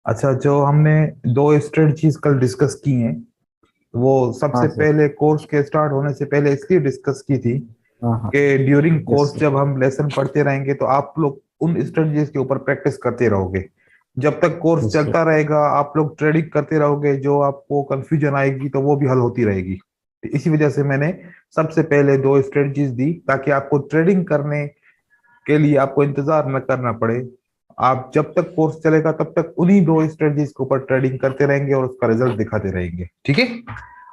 अच्छा, जो हमने दो स्ट्रेटजीज कल डिस्कस की हैं, वो हाँ सबसे सर। पहले कोर्स के स्टार्ट होने से पहले इसलिए डिस्कस की थी हाँ हाँ। कि ड्यूरिंग यस कोर्स सर। जब हम लेसन पढ़ते रहेंगे तो आप लोग उन स्ट्रेटजीज के ऊपर प्रैक्टिस करते रहोगे। जब तक कोर्स यस सर। चलता रहेगा आप लोग ट्रेडिंग करते रहोगे, जो आपको कंफ्यूजन आएगी तो वो भी हल होती रहेगी। तो इसी वजह से मैंने सबसे पहले दो स्ट्रेटजीज दी, ताकि आपको ट्रेडिंग करने के लिए आपको इंतजार न करना पड़े। आप जब तक कोर्स चलेगा तब तक उन्हीं दो स्ट्रेटजीज के ऊपर ट्रेडिंग करते रहेंगे और उसका रिजल्ट दिखाते रहेंगे, ठीक है।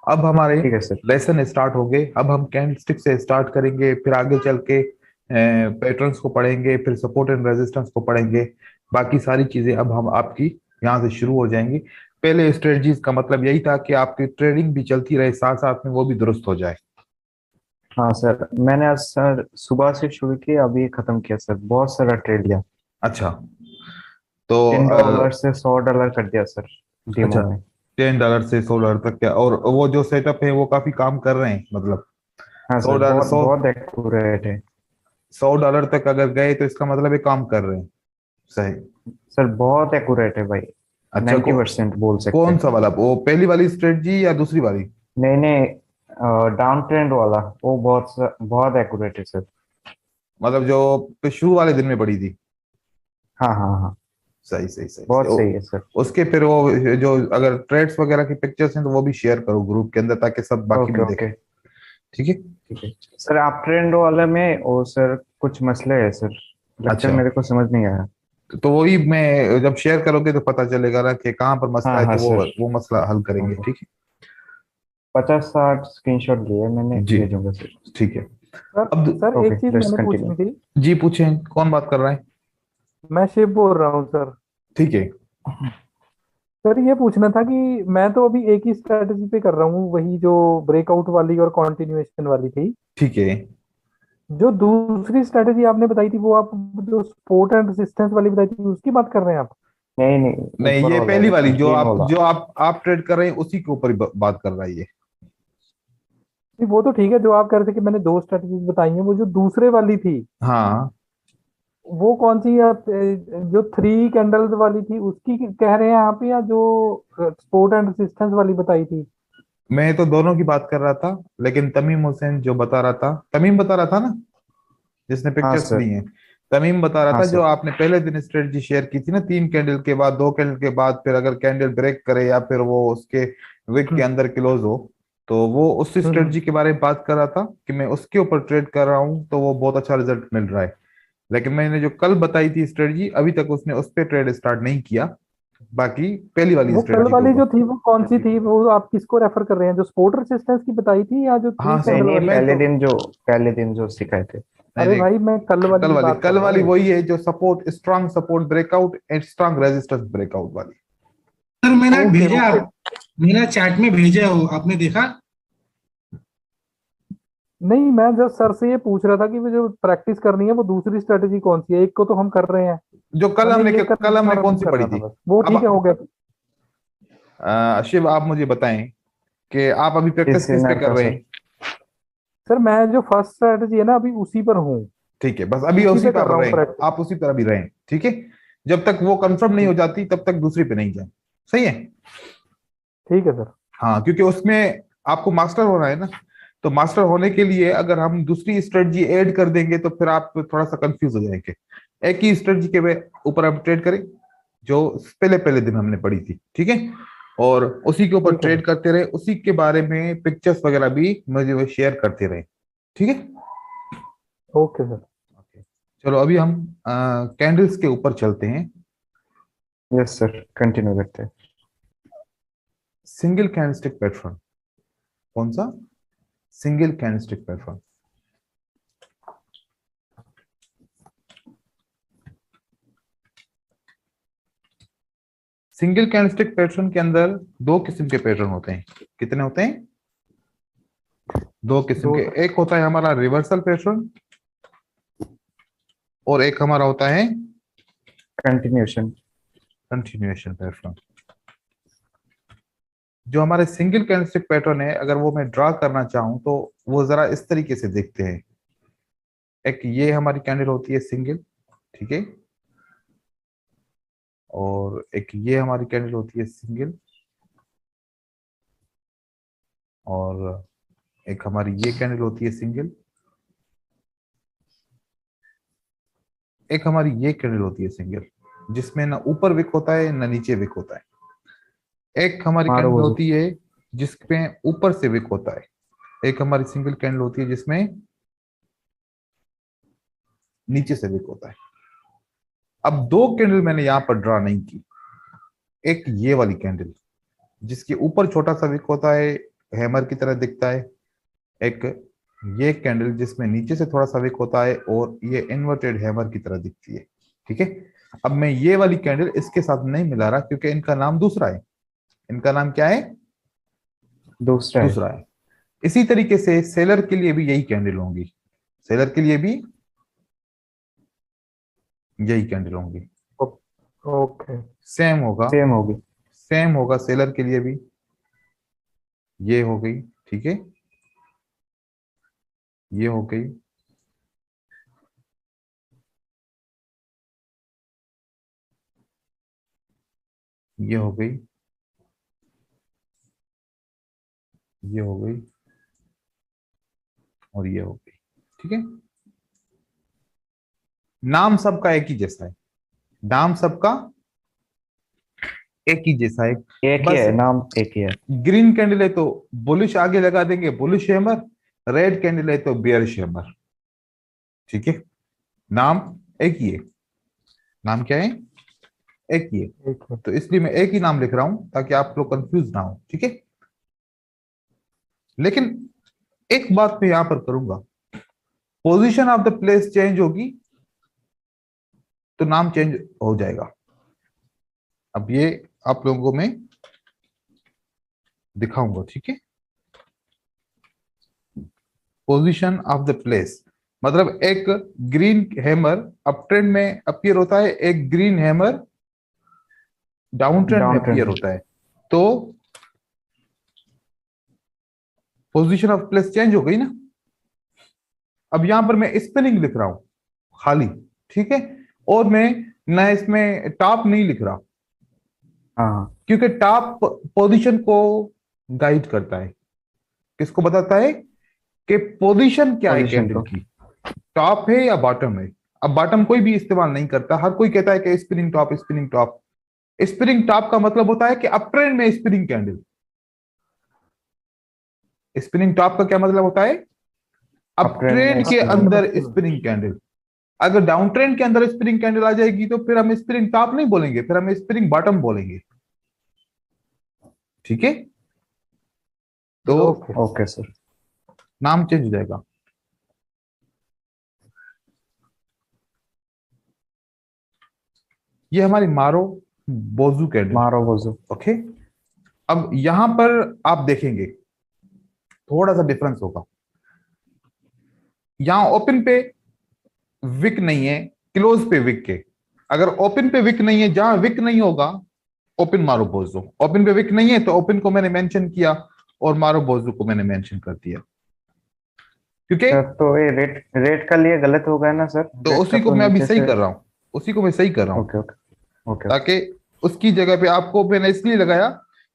अब हमारे ठीक है सर। लेसन स्टार्ट हो गए। अब हम कैंडलस्टिक से स्टार्ट करेंगे, फिर आगे चल के पैटर्न्स को पढ़ेंगे, फिर सपोर्ट एंड रेजिस्टेंस को पढ़ेंगे। बाकी सारी चीजें अब हम आपकी यहाँ से शुरू हो जाएंगी। पहले स्ट्रेटजीज का मतलब यही था कि आपकी ट्रेडिंग भी चलती रहे, साथ साथ में वो भी दुरुस्त हो जाए। हाँ सर, मैंने आज सर सुबह से शुरू किया, अभी खत्म किया सर। बहुत सारा ट्रेड लिया। अच्छा, तो $10 से $100 कर दिया सर, अच्छा, डीमो में। $10 से $100 तक क्या? और वो जो सेटअप है वो काफी काम कर रहे हैं, मतलब हाँ सौ सर, डॉलर बहुत सौ बहुत एक्यूरेट है। $100 तक अगर गए तो इसका मतलब ये काम कर रहे हैं। सही। सर बहुत एक्यूरेट है भाई। अच्छा, 90% बोल सकते कौन हैं। सा वाला, वो पहली वाली स्ट्रेटजी या दूसरी वाली? नहीं नहीं, डाउन ट्रेंड वाला वो बहुत एक्यूरेट है सर। मतलब जो शुरू वाले दिन में पड़ी थी। हाँ हाँ हाँ। सही सही सही सही बहुत सही है सर। उसके फिर वो जो अगर ट्रेड्स वगैरह की पिक्चर्स हैं तो वो भी शेयर करो ग्रुप के अंदर, ताकि सब बाकी ओके भी देखें। ओके। ठीक है। ठीक है सर, आप ट्रेंड वाले में वो सर कुछ मसले है सर। लेक्चर अच्छा, मेरे को समझ नहीं आया। तो वही मैं जब शेयर करोगे तो पता चलेगा ना कि कहाँ पर मसला हाँ है, हाँ तो सर। वो मसला हल करेंगे, ओके। ठीक 50-60 स्क्रीनशॉट लिए, मैंने है जी। भेजूंगा सर। ठीक है। सर अब सर एक ओके, चीज लेट्स मैंने कंटिन्यू। पूछनी थी। जी पूछें, कौन बात कर रहा है? मैं शिव बोल रहा हूँ सर। ठीक है। सर ये पूछना था कि मैं तो अभी एक ही स्ट्रेटजी पे कर रहा हूँ, वही जो ब्रेकआउट वाली और कंटिन्यूएशन वाली थी। ठीक है। जो दूसरी स्ट्रेटजी आपने बताई थी, वो आप जो सपोर्ट एंड रेजिस्टेंस वाली बताई थी, उसकी बात कर रहे हैं आप? नहीं नहीं, नहीं, ऊपर ये वाला, पहली वाली जो ग्रीन आप वाला। जो आप ट्रेड कर रहे हैं उसी के ऊपर ही बात कर रहा है ये। नहीं, वो तो ठीक है जो आप कह रहे थे कि मैंने दो स्ट्रेटजीज बताई हैं। वो जो दूसरे वाली थी, हाँ, वो कौन सी आप, जो थ्री कैंडल्स वाली थी उसकी कह रहे हैं यहाँ पे, या जो सपोर्ट एंड रेजिस्टेंस वाली बताई थी? मैं तो दोनों की बात कर रहा था, लेकिन तमीम हुसैन जो बता रहा था, तमीम बता रहा था ना, जिसने हाँ पिक्चर्स दी सर। हैं। तमीम बता रहा हाँ था जो सर। आपने पहले दिन स्ट्रेटजी शेयर की थी ना, 3 कैंडल के बाद, 2 कैंडल के बाद, फिर अगर कैंडल ब्रेक करे या फिर वो उसके विक के हम्म अंदर क्लोज हो, तो वो उस हम्म। स्ट्रेटजी के बारे में बात कर रहा था कि मैं उसके ऊपर ट्रेड कर रहा हूँ, तो वो बहुत अच्छा रिजल्ट मिल रहा है। लेकिन मैंने जो कल बताई थी स्ट्रेटजी, अभी तक उसने उस पर ट्रेड स्टार्ट नहीं किया। बाकी पहली वाली वो कल स्ट्रेटजी के वाली ऊपर। जो थी वो कौन सी थी? वो आप किसको रेफर कर रहे हैं, जो सपोर्ट रेजिस्टेंस की बताई थी या जो थ्री हाँ नहीं कैंडल नहीं, वाली? मैं तो पहले दिन जो सिखाए थे। नहीं अरे नहीं, भाई, मैं कल वाली कल की वाली बात कर कल रहा वाली हूँ। वही है जो support, strong support breakout and strong resistance breakout वाली। सर मैंने ओके भेजा, ओके। मैंने चैट में भेजा हो, आपने देखा? नहीं, मैं जब सर से ये पूछ रहा था कि वो जो प्रैक्टिस करनी है वो दूसरी स्ट्रेटेजी कौन सी है। एक को तो हम कर रहे हैं। जो मैंने ये कल हमने कौन कंफर्म सी पढ़ी करना था थी? बस, वो अब ठीक है, हो गया। शिव आप मुझे बताएं कि आप अभी प्रैक्टिस किस किस पे नेट कर का रहे सर? हैं? सर मैं जो फर्स्ट स्ट्रेटेजी है ना, अभी उसी पर हूँ। ठीक है, बस अभी उसी उसी पे कर पर रहा हूँ रहें। प्रैक्टिस। आप उसी पर अभी रहें, ठीक है। जब तक वो कंफर्म नहीं हो ठीक। जाती तब तक दूसरी पे नहीं जाए। सही है। ठीक है सर। हाँ, क्योंकि उसमें आपको मास्टर होना है ना। तो मास्टर होने के लिए अगर हम दूसरी स्ट्रेटजी ऐड कर देंगे तो फिर आप थोड़ा सा कंफ्यूज हो जाएंगे। एक ही स्ट्रेटजी के ऊपर हम ट्रेड करें, जो पहले पहले दिन हमने पढ़ी थी, ठीक है। और उसी के ऊपर ठीक है सर। ट्रेड करते रहे, उसी के बारे में पिक्चर्स वगैरह भी मुझे वो शेयर करते रहे, ठीक है। Okay sir. Okay. चलो अभी हम कैंडल्स के ऊपर चलते हैं। यस सर, कंटिन्यू करते हैं। Single candlestick pattern. कौन सा? Single candlestick pattern. Single candlestick pattern के अंदर दो किस्म के पैटर्न होते हैं। कितने होते हैं? दो किस्म दो के। सर। एक होता है हमारा रिवर्सल पैटर्न, और एक हमारा होता है कंटिन्यूशन। Continuation pattern. जो हमारे सिंगल कैंडलस्टिक पैटर्न है, अगर वो मैं ड्रा करना चाहूं तो वो जरा इस तरीके से देखते हैं। एक ये हमारी कैंडल होती है सिंगल, ठीक है। और एक ये हमारी कैंडल होती है सिंगल, और एक हमारी ये कैंडल होती है सिंगल, एक हमारी ये कैंडल होती है सिंगल, जिसमें ना ऊपर विक होता है ना नीचे विक होता है। एक हमारी मारो कैंडल बोझो। होती है जिसमें ऊपर से विक होता है। एक हमारी सिंगल कैंडल होती है जिसमें नीचे से विक होता है। अब दो कैंडल मैंने यहां पर ड्रा नहीं की। एक ये वाली कैंडल जिसके ऊपर छोटा सा विक होता है, हैमर की तरह दिखता है। एक ये कैंडल जिसमें नीचे से थोड़ा सा विक होता है और ये इन्वर्टेड हैमर की तरह दिखती है। ठीक है। अब मैं ये वाली कैंडल इसके साथ नहीं मिला रहा क्योंकि इनका नाम दूसरा है। इनका नाम क्या है? दूसरा है। दूसरा है। इसी तरीके से सेलर के लिए भी यही कैंडल होंगी। सेलर के लिए भी यही कैंडल होंगी। ओके। सेम होगा। सेम होगी। सेम होगा सेलर के लिए भी। ये हो गई। ठीक है। ये हो गई। ये हो गई। ये हो गई। और ये हो गई। ठीक है। नाम सबका एक ही जैसा है। नाम सबका एक ही जैसा है। एक ही बस है, नाम एक ही है। ग्रीन कैंडल है तो बुलिश आगे लगा देंगे, बुलिश हैमर। रेड कैंडल है तो बियरिश हैमर। ठीक है। नाम एक ही है। नाम क्या है? एक ही है। ठीक है। तो इसलिए मैं एक ही नाम लिख रहा हूं ताकि आप लोग कंफ्यूज ना हो। ठीक है। लेकिन एक बात मैं यहां पर करूंगा, position of the place change होगी तो नाम चेंज हो जाएगा। अब ये आप लोगों को मैं दिखाऊंगा। ठीक है। पोजीशन ऑफ द प्लेस मतलब एक ग्रीन हैमर अप ट्रेंड में अपीयर होता है, एक ग्रीन हैमर डाउन ट्रेंड में डाउन अपीयर ट्रेंड। होता है। तो पोजीशन ऑफ प्लेस चेंज हो गई ना। अब यहां पर मैं स्पेलिंग लिख रहा हूं खाली। ठीक है। और मैं ना इसमें टॉप नहीं लिख रहा हाँ। क्योंकि टॉप पोजीशन को गाइड करता है। किसको बताता है कि पोजीशन क्या है पोजीशन कैंडल को। की, टॉप है या बॉटम है। अब बॉटम कोई भी इस्तेमाल नहीं करता, हर कोई कहता है कि spinning top, spinning top. Spinning top का मतलब होता है कि अप ट्रेंड में स्पिनिंग कैंडल। स्पिनिंग टॉप का क्या मतलब होता है? अप अप ट्रेंड में ट्रेंड के स्पिनिंग। अंदर स्पिनिंग कैंडल। अगर डाउन ट्रेंड के अंदर स्पिनिंग कैंडल आ जाएगी तो फिर हम स्पिनिंग टॉप नहीं बोलेंगे, फिर हम स्पिनिंग बॉटम बोलेंगे। ठीक है। तो ओके। Okay sir. नाम चेंज हो जाएगा। ये हमारी मारो बोजू कैंडल। मारो बोझो। ओके। अब यहां पर आप देखेंगे थोड़ा सा डिफरेंस होगा। यहां ओपन पे विक नहीं है, क्लोज पे विक है। अगर ओपन पे विक नहीं है, जहां विक नहीं होगा ओपन मारो बोजो। ओपन पे विक नहीं है तो ओपन को मैंने मेंशन किया और मारो बोजो को मैंने मेंशन कर दिया। क्योंकि सर तो ये रेट रेट का लिए गलत हो गया ना सर? तो रेट का उसी को तो मैं अभी नीचे सही से। कर रहा हूं। उसी को मैं सही कर रहा हूं ओके ओके। ओके। ताकि उसकी जगह पे आपको मैंने इसलिए लगाया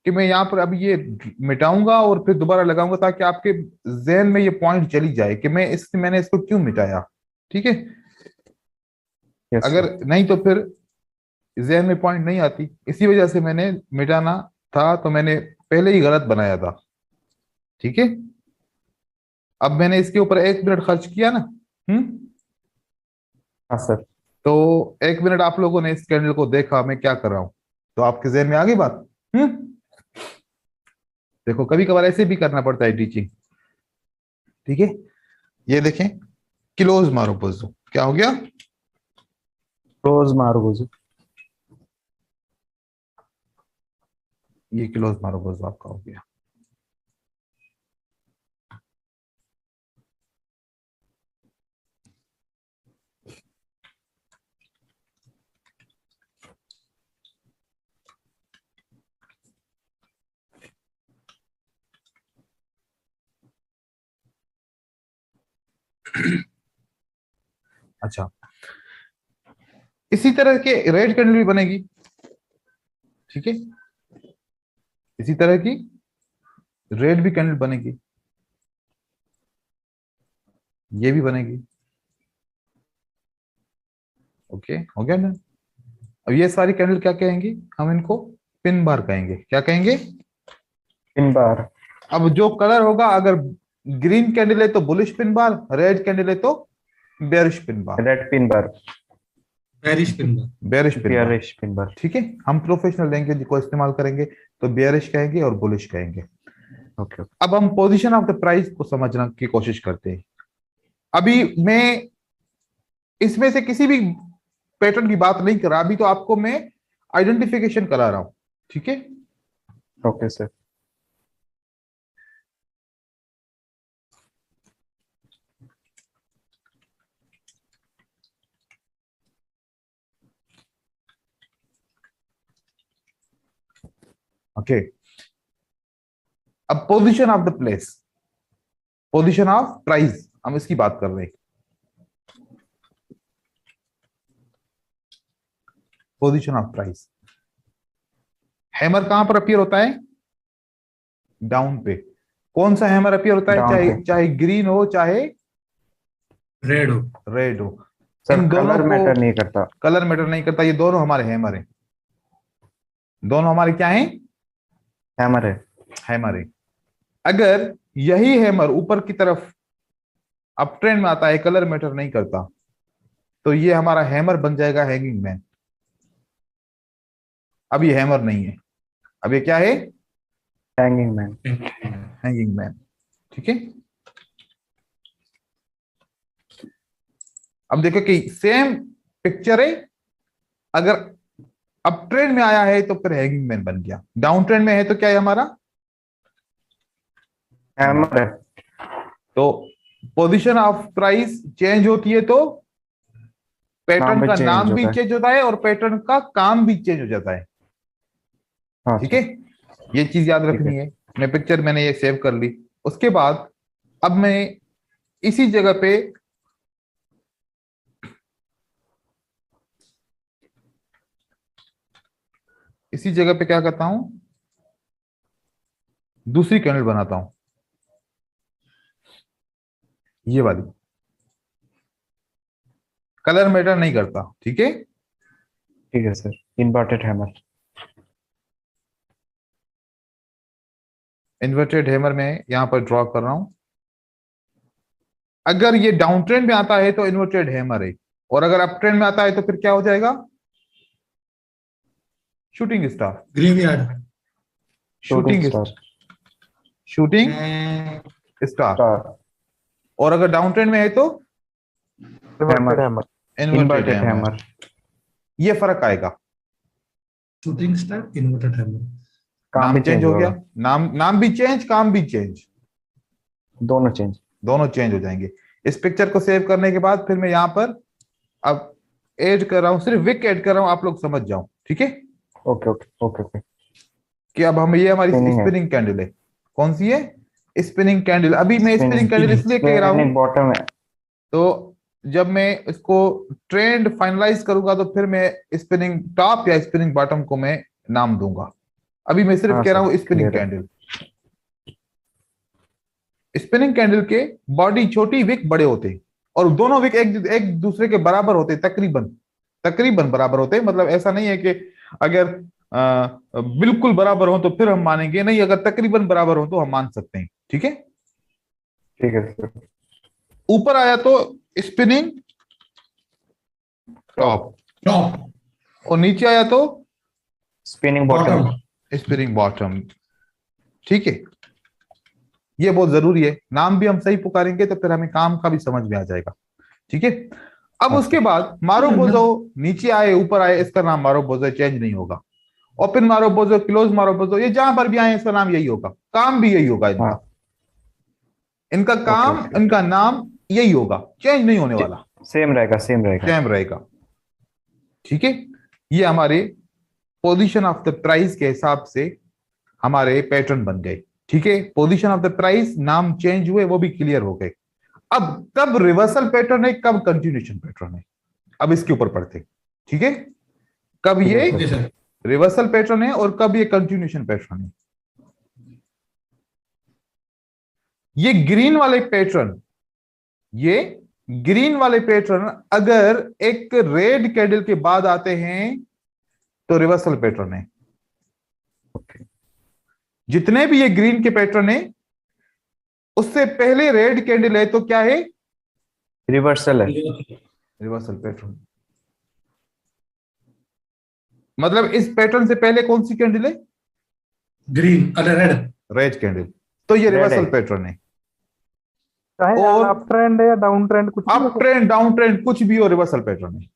कि मैं यहाँ पर अभी ये मिटाऊंगा और फिर दोबारा लगाऊंगा ताकि आपके जहन में ये पॉइंट चली जाए कि मैंने इसको क्यों मिटाया। ठीक है। यस अगर सर। नहीं तो फिर जहन में पॉइंट नहीं आती, इसी वजह से मैंने मिटाना था तो मैंने पहले ही गलत बनाया था। ठीक है। अब मैंने इसके ऊपर 1 मिनट खर्च किया ना। हम्म। हाँ सर। तो 1 मिनट आप लोगों ने इस कैंडल को देखा मैं क्या कर रहा हूं, तो आपके जहन में आ गई बात। देखो कभी कभार ऐसे भी करना पड़ता है टीचिंग। ठीक है। ये देखें, क्लोज मारो पोजो क्या हो गया? क्लोज मारो बोझो। ये क्लोज मारो पोजो आपका हो गया। अच्छा, इसी तरह के रेड कैंडल भी बनेगी। ठीक है। इसी तरह की रेड भी कैंडल बनेगी, ये भी बनेगी। ओके, हो गया ना। अब ये सारी कैंडल क्या कहेंगी, हम इनको पिन बार कहेंगे। क्या कहेंगे? Pin bar. अब जो कलर होगा, अगर ग्रीन कैंडल है तो bullish pin bar, red candle है तो bearish pin bar. Red pin bar. Bearish pin bar. Bearish pin bar, bearish pin bar. ठीक है। हम प्रोफेशनल लैंग्वेज को इस्तेमाल करेंगे तो बेरिश कहेंगे और बुलिश कहेंगे। ओके। अब हम पोजीशन ऑफ द प्राइस को समझने की कोशिश करते हैं। अभी मैं इसमें से किसी भी पैटर्न की बात नहीं कर रहा, अभी तो आपको मैं आइडेंटिफिकेशन करा रहा हूं, ठीक है। Okay sir. ओके, अब position of the place, position of price, हम इसकी बात कर रहे हैं। पोजीशन ऑफ प्राइस, हैमर कहां पर अपीयर होता है? डाउन पे। कौन सा हैमर अपीयर होता है? Down चाहे पे। चाहे ग्रीन हो चाहे रेड हो। रेड हो, सर इन दोनों कलर को मैटर नहीं करता। कलर मैटर नहीं करता। ये दोनों हमारे हैमर हैं, दोनों हमारे क्या हैं? हैमर है। हैमर है। अगर यही हैमर ऊपर की तरफ अप ट्रेंड में आता है, कलर मैटर नहीं करता, तो ये हमारा हैमर बन जाएगा हैंगिंग मैन। अब ये हैमर नहीं है, अब ये क्या है? Hanging man. हैंगिंग मैन, ठीक है। अब देखो कि सेम पिक्चर है, अगर अप ट्रेंड में आया है तो फिर हैंगिंग मैन बन गया, डाउन ट्रेंड में है तो क्या है हमारा? हैमर है। तो पोजीशन ऑफ प्राइस चेंज होती है तो पैटर्न का नाम भी चेंज होता है और पैटर्न का काम भी चेंज हो जाता है, हाँ ठीक है। ये चीज याद ठीक रखनी है। मैं पिक्चर मैंने ये सेव कर ली। उसके बाद अब मैं इसी जगह पे क्या करता हूं, दूसरी कैंडल बनाता हूं, ये वाली। कलर मैटर नहीं करता, ठीक है। ठीक है sir. Inverted hammer. Inverted hammer में यहां पर ड्रॉ कर रहा हूं। अगर ये डाउन ट्रेंड में आता है तो इन्वर्टेड हैमर है, और अगर अप ट्रेंड में आता है तो फिर क्या हो जाएगा? Shooting star. Graveyard. Shooting star. Shooting star. और अगर डाउन ट्रेंड में है तो hammer. Inverted inverted hammer. Hammer. ये फर्क आएगा। Shooting star, inverted hammer. काम नाम भी चेंज हो गया, होगा। नाम भी चेंज, काम भी चेंज, दोनों चेंज। दोनों चेंज हो जाएंगे। इस पिक्चर को सेव करने के बाद फिर मैं यहां पर अब ऐड कर रहा हूं, सिर्फ विक ऐड कर रहा हूं, आप लोग समझ जाओ, ठीक है। Okay okay okay okay. कि अब हम, ये हमारी Spinning है। स्पिनिंग कैंडल है। कौन सी है? Spinning candle. अभी मैं स्पिनिंग कैंडल इसलिए कह रहा हूं, बॉटम है। तो जब मैं इसको ट्रेंड फाइनलाइज करूंगा तो फिर मैं स्पिनिंग टॉप या स्पिनिंग बॉटम को मैं नाम दूंगा। अभी मैं सिर्फ हाँ कह रहा सर, हूं स्पिनिंग clear है। कैंडल। स्पिनिंग कैंडल के बॉडी छोटी, विक बड़े होते हैं, और दोनों विक एक दूसरे के बराबर होते हैं, तकरीबन बराबर होते हैं। मतलब ऐसा नहीं है कि अगर बिल्कुल बराबर हो तो फिर हम मानेंगे नहीं, अगर तकरीबन बराबर हो तो हम मान सकते हैं, ठीक है। ठीक है सर। ऊपर आया तो स्पिनिंग टॉप, टॉप। और नीचे आया तो स्पिनिंग बॉटम। स्पिनिंग बॉटम, ठीक है। ये बहुत जरूरी है, नाम भी हम सही पुकारेंगे तो फिर हमें काम का भी समझ में आ जाएगा, ठीक है। अब उसके बाद मारो बोझो, नीचे आए ऊपर आए, इसका नाम मारो बोझो, चेंज नहीं होगा। ओपन मारो बोझो, क्लोज मारो बोझो, ये जहां पर भी आए इसका नाम यही होगा, काम भी यही होगा इनका। हाँ। इनका काम, ओके। इनका नाम यही होगा, चेंज नहीं होने वाला, सेम रहेगा सेम रहेगा। सेम रहेगा, ठीक है। ये हमारे पोजीशन ऑफ द प्राइस के हिसाब से हमारे पैटर्न बन गए, ठीक है। पोजीशन ऑफ द प्राइस, नाम चेंज हुए, वो भी क्लियर हो गए। अब कब रिवर्सल पैटर्न है, कब कंटिन्यूएशन पैटर्न है, अब इसके ऊपर पढ़ते, ठीक है। कब ये ओके सर। रिवर्सल पैटर्न है और कब ये कंटिन्यूशन पैटर्न है। ये ग्रीन वाले पैटर्न, ये ग्रीन वाले पैटर्न अगर एक रेड कैंडल के बाद आते हैं तो रिवर्सल पैटर्न है। जितने भी ये ग्रीन के पैटर्न है उससे पहले रेड कैंडल है तो क्या है, रिवर्सल है। Reversal pattern. मतलब इस पैटर्न से पहले कौन सी कैंडल है, ग्रीन अरे रेड। रेड कैंडल, तो ये Red रिवर्सल है। पैटर्न है। चाहे और अप ट्रेंड है या डाउन ट्रेंड कुछ भी अप ट्रेंड डाउन ट्रेंड कुछ भी हो, रिवर्सल पैटर्न है।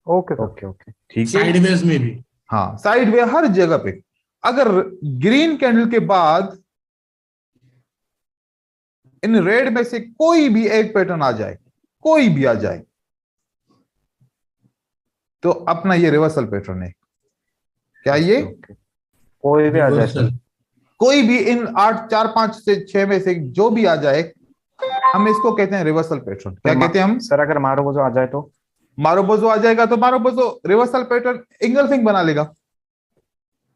Okay sir. Okay okay. ठीक है, साइडवेज में भी। हाँ साइड वे हर जगह पे। अगर ग्रीन कैंडल के बाद इन रेड में से कोई भी एक पैटर्न आ जाए, कोई भी आ जाए, तो अपना ये रिवर्सल पैटर्न है। क्या ये ओके। कोई भी आ जाए सर। रिवर्सल। कोई भी इन 8 4 5 से 6 में से जो भी आ जाए, हम इसको कहते हैं रिवर्सल पैटर्न। क्या कहते हैं हम, सर अगर मारूबोजो आ जाए तो? मारोबोजो आ जाएगा तो मारोबोजो रिवर्सल पैटर्न इंगल्फिंग बना लेगा,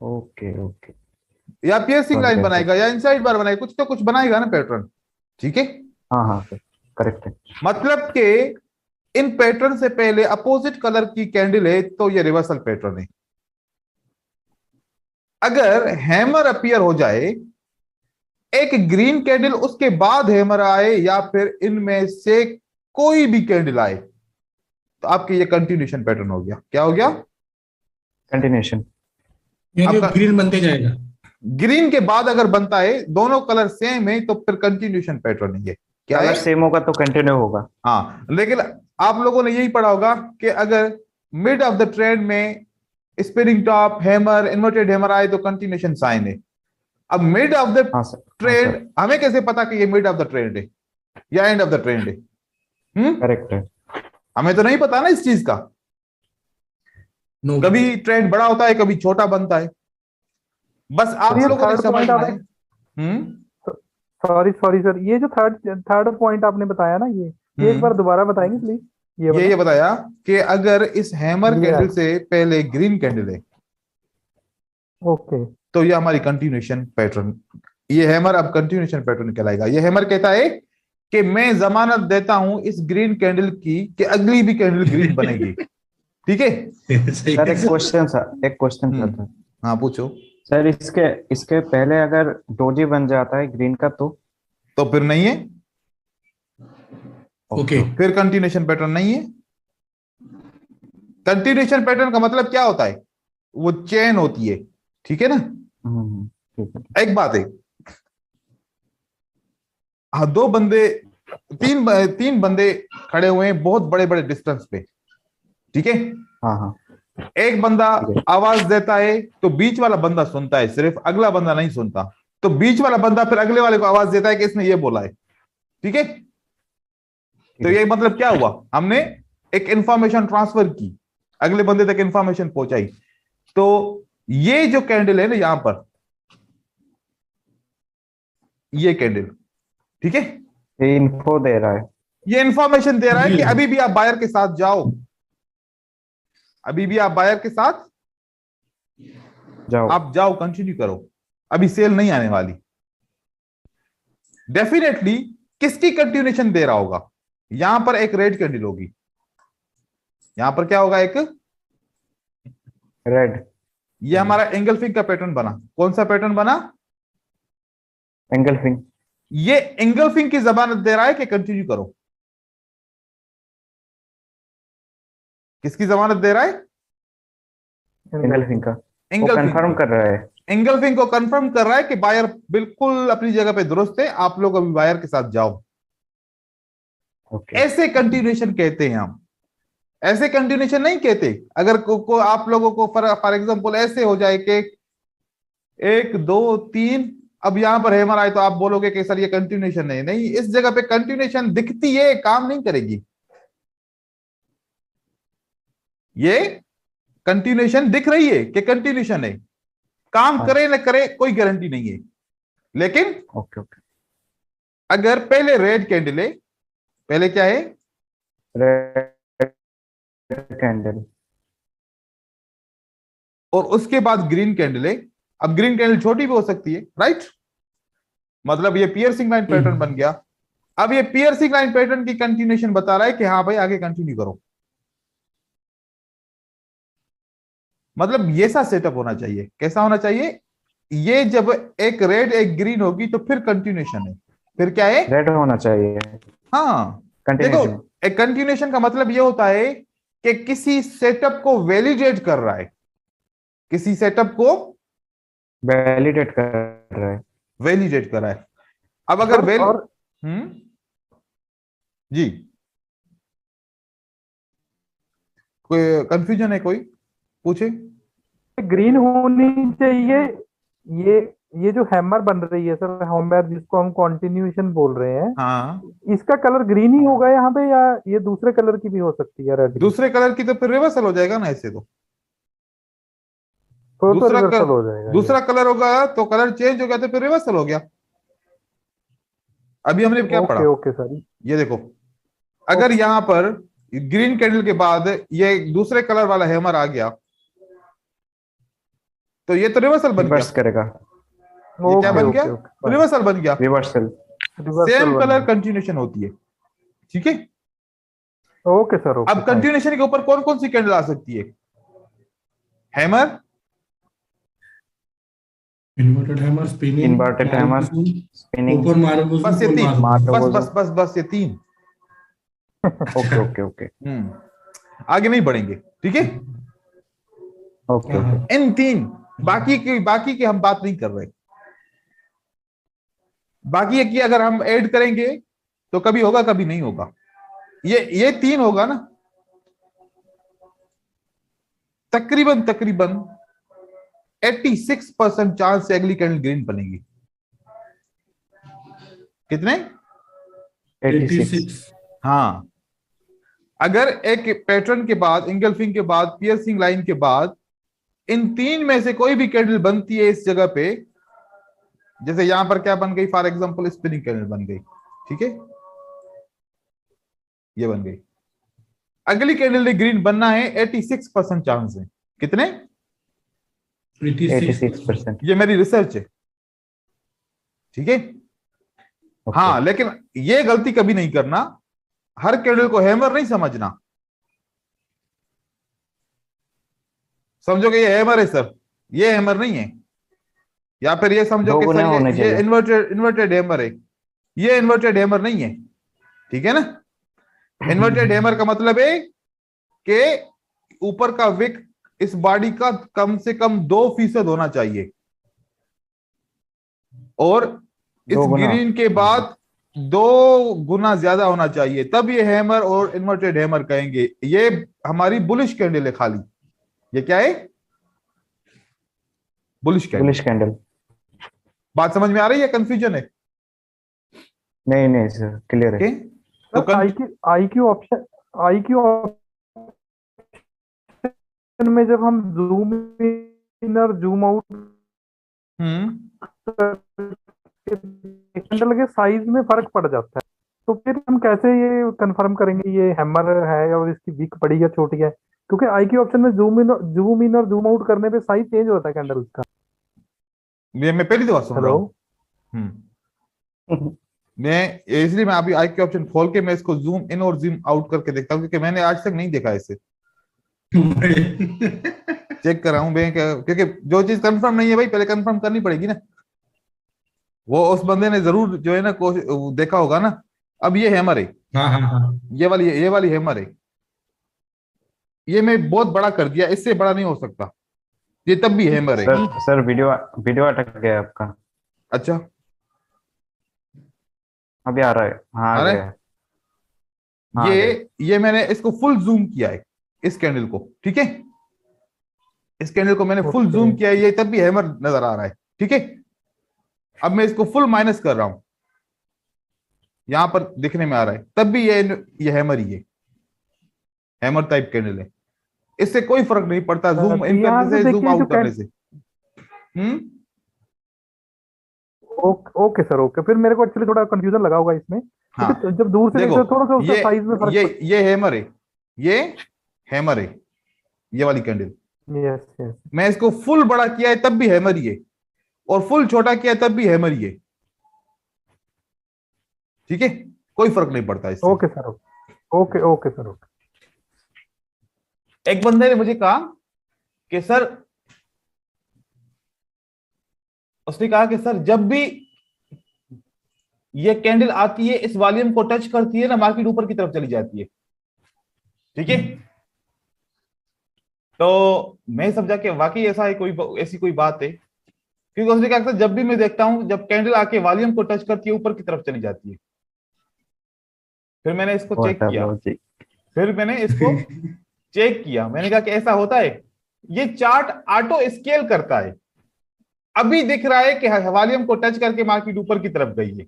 ओके ओके। या पियर्सिंग समझ लाइन गया, बनाएगा, या इनसाइड बार बनाएगा, कुछ तो कुछ बनाएगा ना पैटर्न। ठीक है, हाँ हाँ सर, करेक्ट है। मतलब कि इन पैटर्न से पहले अपोजिट कलर की कैंडल है तो ये रिवर्सल पैटर्न है। अगर हैमर अपीयर हो जाए, एक ग्रीन कैंडल उसके बाद हैमर आए, या फिर इनमें से कोई भी कैंडल आए, तो आपके ये कंटिन्यूशन पैटर्न हो गया। क्या हो गया, कंटिन्यूशन। यानी आपका- ग्रीन बनते जाएगा। ग्रीन के बाद अगर बनता है, दोनों कलर सेम है, तो फिर कंटिन्यूशन पैटर्न है ये। क्या कलर है, सेम होगा तो कंटिन्यू होगा। हाँ, लेकिन आप लोगों ने यही पढ़ा होगा कि अगर मिड ऑफ द ट्रेंड में spinning top hammer inverted hammer आए तो कंटिन्यूशन साइन है। अब मिड ऑफ द हाँ सर, हाँ ट्रेंड, सर, हमें कैसे पता कि ये मिड ऑफ द ट्रेंड है या एंड ऑफ द ट्रेंड है? करेक्ट है। हमें तो नहीं पता ना इस चीज का। नो। कभी ट्रेंड बड़ा होता है, कभी छोटा बनता है। बस आप ये लोगों ने थर्ड समझना पॉइंट है। सॉरी सॉरी सर, ये जो थर्ड पॉइंट आपने बताया ना, ये एक बार दोबारा बताएंगे प्लीज। ये बताया कि अगर इस हैमर ये कैंडल से पहले ग्रीन कैंडल है ओके। तो ये हमारी कंटिन्यूशन पैटर्न, ये हैमर अब कंटिन्यूशन पैटर्न कहलाएगा। ये हैमर कहता है कि मैं जमानत देता हूं इस ग्रीन कैंडल की कि अगली भी कैंडल ग्रीन बनेगी। ठीक है, सही सर है। एक क्वेश्चन सर। हाँ पूछो। सर इसके इसके पहले अगर डोजी बन जाता है ग्रीन का तो? तो फिर नहीं है, ओके। फिर कंटिन्यूशन पैटर्न नहीं है। कंटिन्यूशन पैटर्न का मतलब क्या होता है, वो चेन होती है। ठीक है ना, ठीक है। एक बात है, हाँ दो बंदे, तीन बंदे खड़े हुए हैं बहुत बड़े बड़े डिस्टेंस पे। ठीक है, हाँ हाँ एक बंदा ठीक है। आवाज देता है तो बीच वाला बंदा सुनता है, सिर्फ अगला बंदा नहीं सुनता। तो बीच वाला बंदा फिर अगले वाले को आवाज देता है कि इसने ये बोला है। ठीक है, तो ये मतलब क्या हुआ, हमने एक इंफॉर्मेशन ट्रांसफर की, अगले बंदे तक इंफॉर्मेशन पहुंचाई। तो ये जो कैंडल है ना यहां पर, ये कैंडल, ठीक है, ये इन्फो दे रहा है। ये इंफॉर्मेशन दे रहा है कि अभी भी आप बायर के साथ जाओ, अभी भी आप बायर के साथ जाओ। आप जाओ, कंटिन्यू करो, अभी सेल नहीं आने वाली। डेफिनेटली किसकी कंटिन्यूएशन दे रहा होगा, यहां पर एक रेड कैंडल होगी, यहां पर क्या होगा, एक रेड। ये हमारा एंगल्फिंग का पैटर्न बना। कौन सा पैटर्न बना, एंगल्फिंग। ये एंगल्फिंग की जमानत दे रहा है कि कंटिन्यू करो। किसकी जमानत दे रहा है, एंगल्फिंग का। वो एंगल्फिंग कंफर्म कर रहा है। एंगल्फिंग को कंफर्म कर रहा है कि बायर बिल्कुल अपनी जगह पे दुरुस्त है, आप लोग अभी बायर के साथ जाओ। ओके। ऐसे कंटिन्यूएशन कहते हैं हम, ऐसे कंटिन्यूएशन नहीं कहते। अगर आप लोगों को फॉर एग्जांपल ऐसे हो जाए कि 1 2 3, अब यहां पर हैमर आए तो आप बोलोगे कि सर ये कंटिन्यूएशन नहीं, नहीं, इस जगह पे कंटिन्यूएशन दिखती है, काम नहीं करेगी। ये कंटिन्यूएशन दिख रही है कि कंटिन्यूएशन है, काम करे ना करे कोई गारंटी नहीं है। लेकिन ओके ओके। अगर पहले रेड कैंडल है, पहले क्या है, रेड कैंडल। और उसके बाद ग्रीन कैंडल है। अब ग्रीन कैंडल छोटी भी हो सकती है, राइट? मतलब ये पियर्सिंग लाइन पैटर्न बन गया। अब ये पियर्सिंग लाइन पैटर्न की कंटिन्यूएशन बता रहा है कि हाँ भाई आगे कंटिन्यू करो। मतलब ये सा सेटअप होना चाहिए। कैसा होना चाहिए? ये जब एक रेड एक ग्रीन होगी तो फिर कंटिन्यूएशन है। फिर क्या है? रेड होना चाहिए हाँ, देखो, कंटिन्यूशन। एक कंटिन्यूएशन का मतलब ये होता है कि किसी सेटअप को वैलिडेट कर रहा है, किसी सेटअप को वैलिडेट कर रहा है। वैलिडेट कर रहा है। अब अगर और जी, कोई कंफ्यूजन है? कोई पूछे। ग्रीन होनी चाहिए। ये जो हैमर बन रही है सर, हैमर जिसको हम कंटिन्यूएशन बोल रहे हैं, हाँ, इसका कलर ग्रीन ही होगा यहाँ पे, या ये दूसरे कलर की भी हो सकती है? रेड दूसरे कलर की तो फिर रिवर्सल हो जाएगा ना ऐसे तो। तो दूसरा रिवर्सल हो जाएगा। दूसरा कलर होगा तो कलर चेंज हो गया तो फिर रिवर्सल हो गया। अभी हमने क्या पढ़ा? Okay sir. ये देखो, अगर यहां पर ग्रीन कैंडल के बाद ये दूसरे कलर वाला हैमर आ गया तो ये तो रिवर्सल बन गया। रिवर्स करेगा। ये क्या बन गया? रिवर्सल बन गया। रिवर्सल। सेम कलर कंटिन्यूएशन होती है, ठीक है? Okay sir. ओके, अब कंटिन्यूएशन के ऊपर कौन कौन सी कैंडल आ सकती है? Hammer, inverted hammer, spinning, inverted hammer, spinning. ऊपर मारो, बस ये तीन, मारो। बस ये तीन। ओके ओके ओके आगे नहीं बढ़ेंगे, ठीक है? Okay okay. इन तीन, बाकी की हम बात नहीं कर रहे। बाकी की अगर हम ऐड करेंगे तो कभी होगा कभी नहीं होगा। ये तीन होगा ना, तकरीबन 86% चांस से अगली कैंडल ग्रीन बनेगी। कितने? 86। हाँ, अगर एक पैटर्न के बाद, इंगल्फिंग के बाद, पियर्सिंग लाइन के बाद इन तीन में से कोई भी कैंडल बनती है इस जगह पे, जैसे यहां पर क्या बन गई, फॉर एग्जांपल स्पिनिंग कैंडल बन गई, ठीक है, ये बन गई, अगली कैंडल ने ग्रीन बनना है, 86% चांस है। कितने? 86%। ये मेरी रिसर्च है, ठीक है? हाँ, लेकिन ये गलती कभी नहीं करना, हर कैंडल को हैमर नहीं समझना। समझोगे ये हैमर है सर, ये हैमर नहीं है। या फिर ये समझो कि सर ये इन्वर्टेड हैमर है, ये इन्वर्टेड हैमर नहीं है, ठीक है ना? इन्वर्टेड हैमर का मतलब है कि ऊपर का विक इस बॉडी का कम से कम 2% होना चाहिए, और इस ग्रीन के बाद 2 गुना ज्यादा होना चाहिए, तब ये हैमर और इन्वर्टेड हैमर कहेंगे। ये हमारी बुलिश कैंडल है खाली। ये क्या है? Bullish candle. बात समझ में आ रही है? कंफ्यूजन है? नहीं सर, क्लियर है। तो आईक्यू ऑप्शन में जब हम जूम इन और जूम आउट कैंडल के साइज में फर्क पड़ जाता है, तो फिर हम कैसे ये कंफर्म करेंगे ये हैमर है और इसकी विक बड़ी या छोटी है? क्योंकि आईक्यू ऑप्शन में जूम इन और जूम आउट करने पे साइज चेंज होता है कैंडल का। मैं पहली दफा सुन रहा हूँ। इसलिए मैं अभी आईक्यू ऑप्शन खोल के मैं इसको जूम इन और जूम आउट करके देखता हूँ, क्योंकि मैंने आज तक नहीं देखा इसे। चेक कर रहा हूँ क्योंकि जो चीज कंफर्म नहीं है भाई, पहले कंफर्म करनी पड़ेगी ना। वो उस बंदे ने जरूर जो है ना देखा होगा ना। अब ये हैमर है, हाँ। ये वाली हैमर है। ये मैं बहुत बड़ा कर दिया, इससे बड़ा नहीं हो सकता, ये तब भी हैमर है। सर वीडियो अटक गया आपका। अच्छा, अभी आ रहा है। हाँ, आ गया। हाँ, ये मैंने इसको फुल जूम किया है, इस कैंडल को, ठीक है? इस कैंडल को मैंने फुल जूम किया है, ये तब भी हैमर नजर आ रहा है, ठीक है? अब मैं इसको फुल माइनस कर रहा हूं, यहां पर दिखने में आ रहा है, तब भी ये हैमर ही है, हैमर टाइप कैंडल है। इससे कोई फर्क नहीं पड़ता जूम इन करने से, जूम आउट करने से। Okay sir, okay. फिर मेरे को एक्चुअली थोड़ा कंफ्यूजन लगा होगा इसमें। हाँ, जब दूर से देखते थोड़ा सा साइज में फर्क ये हैमर है, ये हैमर है, ये वाली कैंडल, यस यस। मैं इसको फुल बड़ा किया है तब भी हैमर ही है, और फुल छोटा किया है तब भी हैमर ही है। ठीक है, कोई फर्क नहीं पड़ता इससे। Okay sir, okay okay sir, okay. एक बंदे ने मुझे कहा कि सर, उसने कहा कि सर जब भी ये कैंडल आती है इस वॉल्यूम को टच करती है ना, मार्केट ऊपर की तरफ चली जाती है। ठीक है, तो मैं समझा कि वाकई ऐसा है, कोई ऐसी कोई बात है, क्योंकि उसने कहा सर जब भी मैं देखता हूं जब कैंडल आके वॉल्यूम को टच करती है ऊपर की तरफ चली जाती है। फिर मैंने इसको चेक व्हाट अ किया, लॉजिक। फिर मैंने इसको चेक किया, मैंने कहा कि ऐसा होता है, ये चार्ट ऑटो स्केल करता है। अभी दिख रहा है कि वॉल्यूम को टच करके मार्केट ऊपर की तरफ गई है,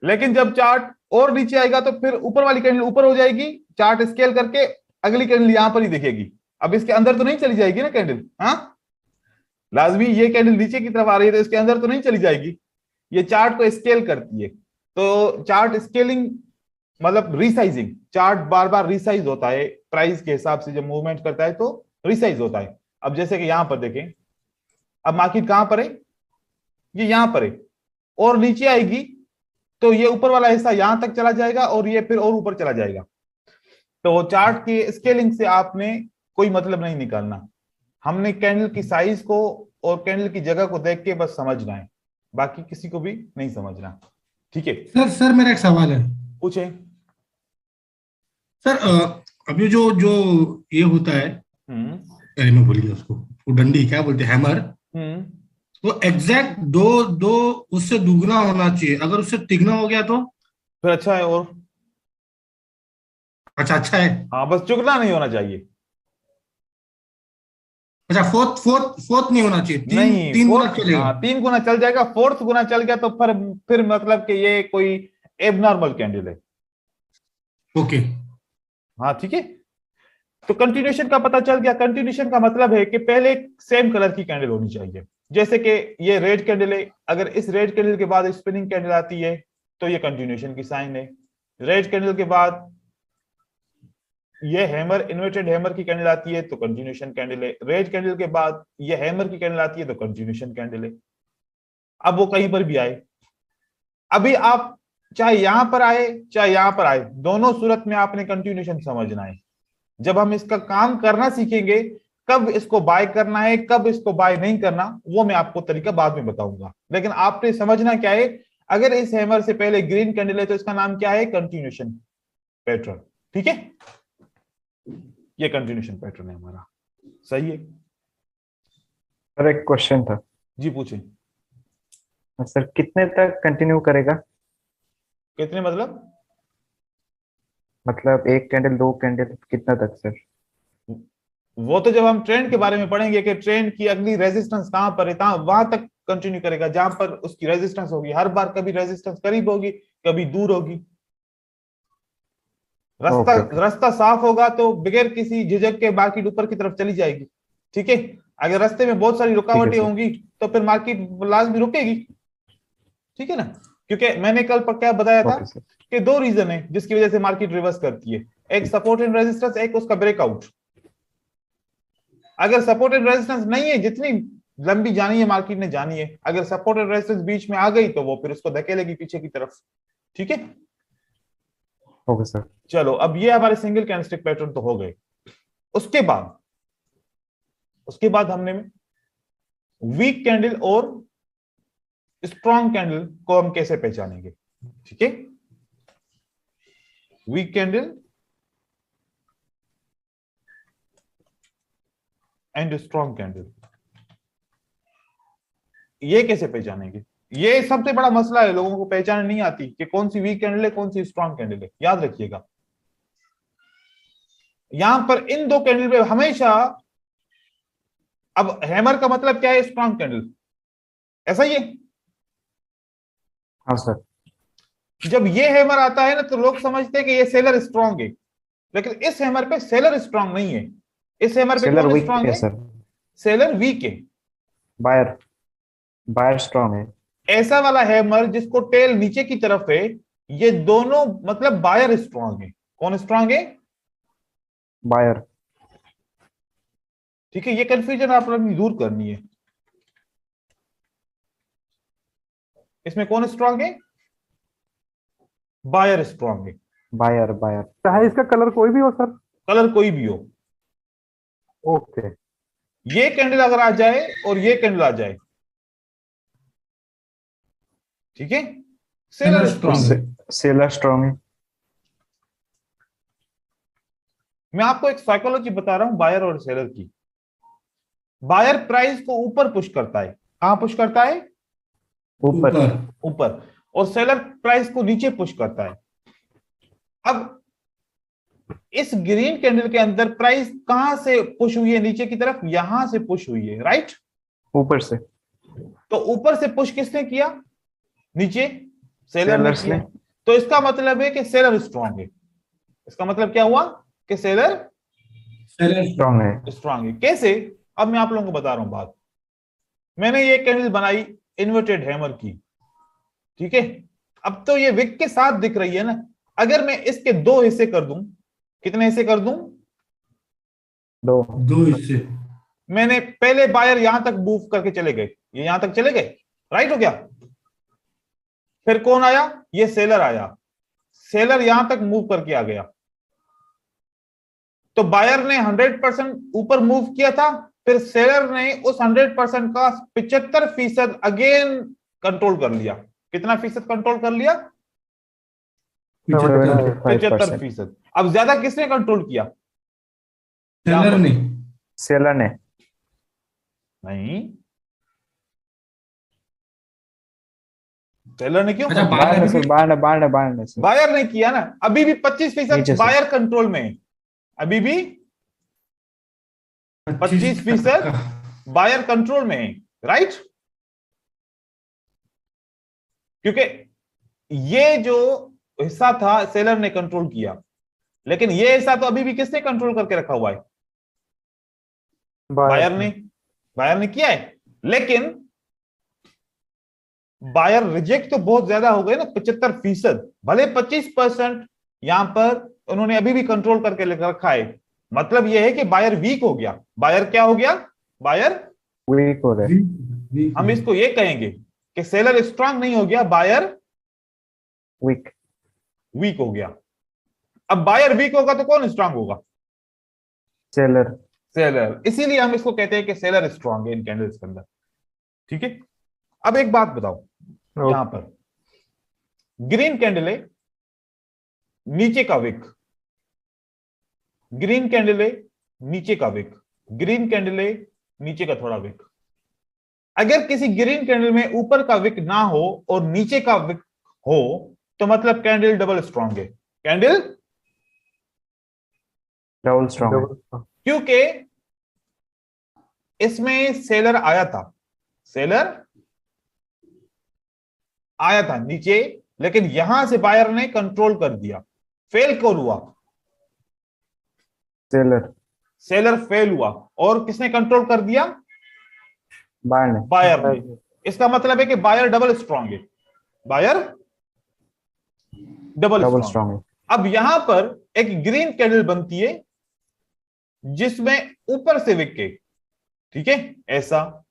लेकिन जब चार्ट और नीचे आएगा तो फिर ऊपर वाली कैंडल ऊपर हो जाएगी, चार्ट स्केल करके अगली कैंडल यहां पर ही दिखेगी। अब इसके अंदर तो नहीं चली जाएगी ना कैंडल, हाँ लाजमी, ये कैंडल नीचे की तरफ आ रही है तो इसके अंदर तो नहीं चली जाएगी, ये चार्ट को स्केल करती है। तो चार्ट स्केलिंग मतलब रिसाइजिंग, चार्ट बार बार रिसाइज होता है प्राइस के हिसाब से, जब मूवमेंट करता है तो रिसाइज होता है। अब जैसे कि यहां पर देखें, अब मार्केट कहां पर है, ये यहां पर है, और नीचे आएगी तो ये ऊपर वाला हिस्सा यहां तक चला जाएगा और ये फिर और ऊपर चला जाएगा। तो चार्ट की स्केलिंग से आपने कोई मतलब नहीं निकालना, हमने कैंडल की साइज को और कैंडल की जगह को देख के बस समझना है, बाकी किसी को भी नहीं समझना। ठीक है, सर सर मेरा एक सवाल है। पूछे। सर अभी जो जो ये होता है, हम्म अरे मैं भूल गया उसको, वो डंडी क्या बोलते हैं, हैमर। हम्म वो एग्जैक्ट दो दो उससे दुगना होना चाहिए, अगर उससे तिगना हो गया तो फिर अच्छा है, और अच्छा है। हाँ बस चुगना नहीं होना चाहिए। अच्छा, फोर्थ फोर्थ फोर्थ नहीं होना चाहिए, तीन नहीं, तीन गुना फोर्थ, चलेगा। हाँ 3 गुना चल जाएगा, फोर्थ गुना चल गया तो फिर मतलब कि ये कोई एबनॉर्मल कैंडल है। ओके। हाँ ठीक है, तो कंटिन्यूशन का पता चल गया। कंटिन्यूशन का मतलब है कि पहले सेम कलर की कैंडल होनी चाहिए। जैसे कि ये रेड कैंडल है, अगर इस रेड कैंडल के बाद स्पिनिंग कैंडल आती है तो ये कंटिन्यूशन की साइन है। रेड कैंडल के बाद ये हैमर, इन्वर्टेड हैमर की कैंडल आती है तो कंटिन्यूशन कैंडल है। रेड कैंडल के बाद ये हैमर की कैंडल आती है तो कंटिन्यूशन कैंडल है। अब वो कहीं पर भी आए, अभी आप चाहे यहां पर आए चाहे यहां पर आए, दोनों सूरत में आपने कंटिन्यूशन समझना है। जब हम इसका काम करना सीखेंगे, कब इसको बाय करना है कब इसको बाय नहीं करना, वो मैं आपको तरीका बाद में बताऊंगा। लेकिन आपने समझना क्या है, अगर इस हैमर से पहले ग्रीन कैंडल है तो इसका नाम क्या है, कंटिन्यूशन पैटर्न। ठीक है, ये कंटिन्यूशन पैटर्न है हमारा। सही है, सर एक क्वेश्चन था। जी पूछे। सर कितने तक कंटिन्यू करेगा? कितने मतलब? मतलब एक कैंडल, दो कैंडल, कितना तक सर? वो तो जब हम ट्रेंड के बारे में पढ़ेंगे कि ट्रेंड की अगली रेजिस्टेंस कहां पर है, वहां तक कंटिन्यू करेगा जहां पर उसकी रेजिस्टेंस होगी। हर बार कभी रेजिस्टेंस करीब होगी, कभी दूर होगी। रास्ता ओके। रास्ता साफ होगा तो बगैर किसी झिझक के मार्केट ऊपर की तरफ चली जाएगी। ठीक है, अगर रास्ते में बहुत सारी ठीक है रुकावटें सर। होंगी तो फिर मार्केट लाजमी रुकेगी। ठीक है ना, क्योंकि मैंने कल पर क्या बताया था ओके सर। कि 2 रीजन है जिसकी वजह से मार्केट रिवर्स करती है, एक सपोर्ट एंड रेजिस्टेंस, एक उसका ब्रेकआउट। अगर सपोर्ट एंड रेजिस्टेंस नहीं है, जितनी लंबी जानी है मार्केट ने जानी है, अगर सपोर्ट एंड रेजिस्टेंस बीच में आ गई तो वो फिर उसको धकेलेगी पीछे की तरफ। ठीक है, ओके सर। चलो अब ये हमारे सिंगल कैंडलस्टिक पैटर्न तो हो गए। उसके बाद हमने वीक कैंडल और स्ट्रॉन्ग कैंडल को हम कैसे पहचानेंगे। ठीक है, weak candle and strong candle, ये कैसे पहचानेंगे? ये सबसे बड़ा मसला है, लोगों को पहचान नहीं आती कि कौन सी वीक कैंडल है कौन सी स्ट्रॉन्ग कैंडल है। याद रखिएगा, यहां पर इन दो कैंडल पे हमेशा, अब हैमर का मतलब क्या है, स्ट्रॉन्ग कैंडल, ऐसा ही है। हाँ सर। जब ये हैमर आता है ना तो लोग समझते हैं कि ये सेलर स्ट्रॉन्ग है, लेकिन इस हैमर पे सेलर स्ट्रॉन्ग नहीं है। इस हैमर पे सेलर कौन वीक स्ट्रॉन्ग है है? सर। सेलर वीक है। बायर बायर स्ट्रांग है। ऐसा वाला हैमर जिसको टेल नीचे की तरफ है, ये दोनों मतलब बायर स्ट्रॉन्ग है। कौन स्ट्रॉन्ग है? बायर। ठीक है, ये कंफ्यूजन आप अपनी दूर करनी है। इसमें कौन स्ट्रांग है? बायर स्ट्रांग है। बायर बायर चाहे इसका कलर कोई भी हो सर। कलर कोई भी हो, ओके। ये कैंडल अगर आ जाए और ये कैंडल आ जाए, ठीक है, सेलर स्ट्रांग है। सेलर स्ट्रांग है। मैं आपको एक साइकोलॉजी बता रहा हूं बायर और सेलर की। बायर प्राइस को ऊपर पुश करता है, कहां पुश करता है? ऊपर। ऊपर। और सेलर प्राइस को नीचे पुश करता है। अब इस ग्रीन कैंडल के अंदर प्राइस कहां से पुश हुई है नीचे की तरफ? यहां से पुश हुई है, राइट? ऊपर से। तो ऊपर से पुश किसने किया? नीचे सेलर ने सेलर्स किया। ने। तो इसका मतलब है कि सेलर स्ट्रांग है। इसका मतलब क्या हुआ? कि सेलर स्ट्रांग है। स्ट्रांग है। कैसे? अब मैं आप लोगों को बता रहा हूं बात। मैंने ये कैंडल बनाई इन्वर्टेड हैमर की, ठीक है। अब तो ये विक के साथ दिख रही है ना। अगर मैं इसके दो हिस्से कर दूं, कितने हिस्से कर दूं? दो हिस्से। मैंने पहले बायर यहां तक मूव करके चले गए, ये यहां तक चले गए, राइट हो गया। फिर कौन आया? ये सेलर आया। सेलर यहां तक मूव करके आ गया। तो बायर ने 100% ऊपर मूव किया था, फिर सेलर ने उस 100% का 75% अगेन कंट्रोल कर लिया। कितना फीसद कंट्रोल कर लिया? 75%। अब ज्यादा किसने कंट्रोल किया? सेलर ने। सेलर ने। नहीं, सेलर ने क्यों? अच्छा, बायर ने सर, बायर ने सर। बायर ने किया ना। अभी भी 25% नीचे से। बायर कंट्रोल में है। अभी भी 25% बायर कंट्रोल में है, राइट? क्योंकि ये जो हिस्सा था सेलर ने कंट्रोल किया, लेकिन ये हिस्सा तो अभी भी किसने कंट्रोल करके रखा हुआ है? बायर ने। बायर ने किया है, लेकिन बायर रिजेक्ट तो बहुत ज्यादा हो गए ना, 75%। भले 25% यहां पर उन्होंने अभी भी कंट्रोल करके रखा है। मतलब यह है कि बायर वीक हो गया। बायर क्या हो गया? बायर वीक हो रहे। हम इसको ये कहेंगे कि सेलर स्ट्रांग नहीं हो गया, बायर वीक। वीक हो गया। अब बायर वीक होगा तो कौन स्ट्रांग होगा? सेलर। सेलर। इसीलिए हम इसको कहते हैं कि सेलर स्ट्रांग है इन कैंडल्स के अंदर, ठीक है। अब एक बात बताओ, यहां पर ग्रीन कैंडल है, नीचे का विक, ग्रीन कैंडल है, नीचे का विक, ग्रीन कैंडल है, नीचे का थोड़ा विक। अगर किसी ग्रीन कैंडल में ऊपर का विक ना हो और नीचे का विक हो, तो मतलब कैंडल डबल स्ट्रांग है। Candle double strong. क्योंकि इसमें सेलर आया था, सेलर आया था नीचे, लेकिन यहां से बायर ने कंट्रोल कर दिया। फेल कौन हुआ? सेलर। सेलर फेल हुआ। और किसने कंट्रोल कर दिया? बायर ने। बायर ने। इसका मतलब है कि बायर डबल स्ट्रांग है। बायर डबल स्ट्रांग है। अब यहां पर एक ग्रीन कैंडल बनती है जिसमें ऊपर से विक के, ठीक है, ऐसा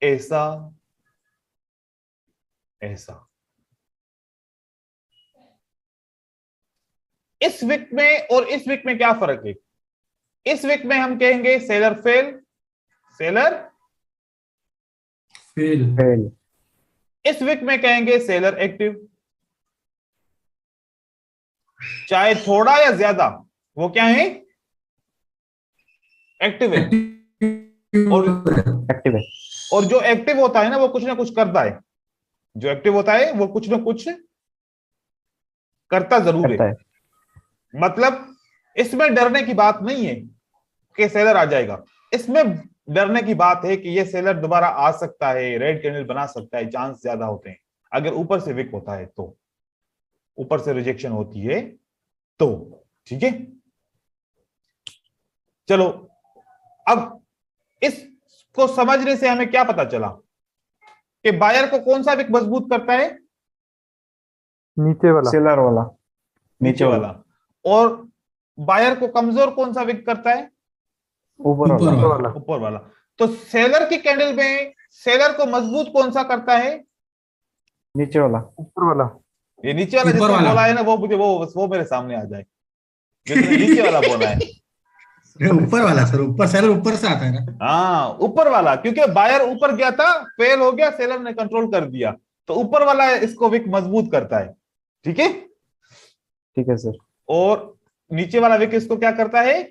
ऐसा ऐसा। इस विक में और इस विक में क्या फर्क है? इस विक में हम कहेंगे सेलर फेल, सेलर फेल। इस विक में कहेंगे सेलर एक्टिव। चाहे थोड़ा या ज्यादा, वो क्या है? एक्टिव है। और एक्टिव है। और जो एक्टिव होता है ना, वो कुछ ना कुछ करता है। जो एक्टिव होता है वो कुछ ना कुछ करता जरूर है। मतलब इसमें डरने की बात नहीं है कि सेलर आ जाएगा। इसमें डरने की बात है कि ये सेलर दोबारा आ सकता है, रेड कैंडल बना सकता है, चांस ज्यादा होते हैं। अगर ऊपर से विक होता है तो, ऊपर से रिजेक्शन होती है तो, ठीक है। चलो, अब इसको समझने से हमें क्या पता चला कि बायर को कौन सा विक मजबूत करता है? नीचे वाला। सेलर वाला। नीचे वाला। और बायर को कमजोर कौन सा विक करता है? ऊपर ऊपर वाला। वाला। वाला। ऊपर वाला। तो सेलर की कैंडल में सेलर को मजबूत कौन सा करता है? नीचे वाला। ऊपर वाला। ये नीचे वाला ऊपर जिसने वाला। बोला है ना, वो मुझे वो मेरे सामने आ जाए, जिसने नीचे वाला बोला है। ऊपर वाला सर, ऊपर सेलर ऊपर से आता है ना। हाँ, ऊपर वाला, क्योंकि बायर ऊपर गया था, फेल हो गया, सेलर ने कंट्रोल कर दिया, तो ऊपर वाला इसको विक मजबूत करता है। ठीक है। ठीक है सर। और नीचे वाला विक इसको क्या करता है?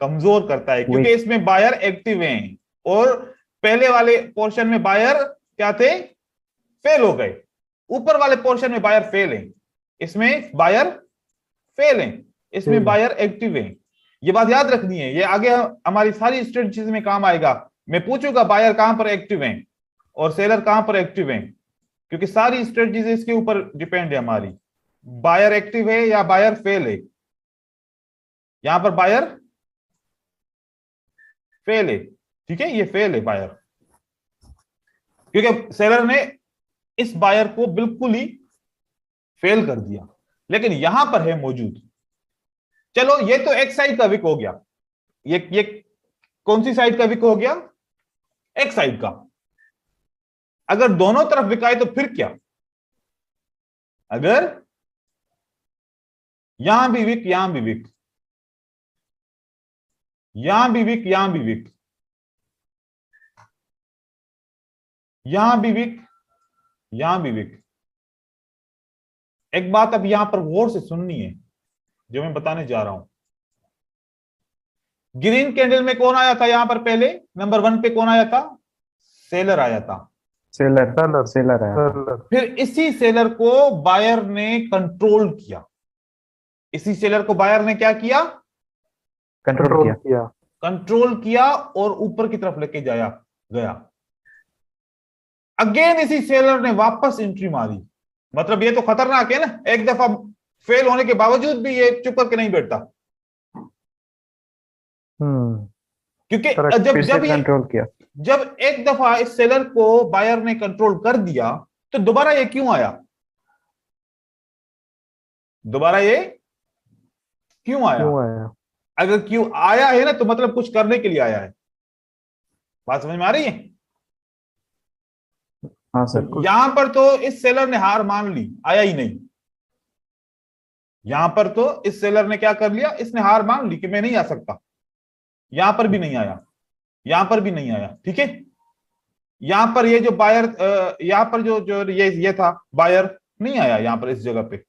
कमजोर करता है, क्योंकि इसमें बायर एक्टिव हैं, और पहले वाले पोर्शन में बायर क्या थे? फेल हो गए। ऊपर वाले पोर्शन में बायर फेल है, इसमें बायर फेल है, इसमें बायर एक्टिव है। ये बात याद रखनी है, ये आगे हमारी सारी स्ट्रेटजीज में काम आएगा। मैं पूछूंगा बायर कहां पर एक्टिव है और सेलर कहां पर एक्टिव है, क्योंकि सारी स्ट्रेटजीज इसके ऊपर डिपेंड है हमारी। बायर एक्टिव है या बायर फेल है? यहां पर बायर फेल है। ठीक है, ये फेल है बायर, क्योंकि सेलर ने इस बायर को बिल्कुल ही फेल कर दिया, लेकिन यहां पर है मौजूद। चलो, ये तो एक साइड का विक हो गया। ये कौन सी साइड का विक हो गया? एक साइड का। अगर दोनों तरफ विक आए तो फिर क्या? अगर यहां भी विक, यहां भी विक, यहां भी विक, यहां भी विक, यहां भी विक, यहां भी विक। एक बात अब यहां पर गौर से सुननी है जो मैं बताने जा रहा हूं। ग्रीन कैंडल में कौन आया था यहां पर? पहले नंबर 1 पे कौन आया था? सेलर आया था। Seller seller. सेलर आया था। सेलर। फिर इसी सेलर को बायर ने कंट्रोल किया। इसी सेलर को बायर ने क्या किया? कंट्रोल किया। कंट्रोल किया और ऊपर की तरफ लेके जाया गया। अगेन इसी सेलर ने वापस एंट्री मारी। मतलब ये तो खतरनाक है ना, एक दफा फेल होने के बावजूद भी ये चुप करके नहीं बैठता, क्योंकि Correct. जब फिर से जब ये कंट्रोल किया। जब एक दफा इस सेलर को बायर ने कंट्रोल कर दिया, तो दोबारा ये क्यों आया? दोबारा ये क्यों आया? क्यों आया? अगर क्यों आया है ना, तो मतलब कुछ करने के लिए आया है। बात समझ में आ रही है? हाँ सर। यहां पर तो इस सेलर ने हार मान ली, आया ही नहीं। यहां पर तो इस सेलर ने क्या कर लिया? इसने हार मान ली कि मैं नहीं आ सकता। यहां पर भी नहीं आया, यहां पर भी नहीं आया। ठीक है। यहां पर ये जो बायर, यहां पर जो जो ये था बायर, नहीं आया यहां पर इस जगह पे।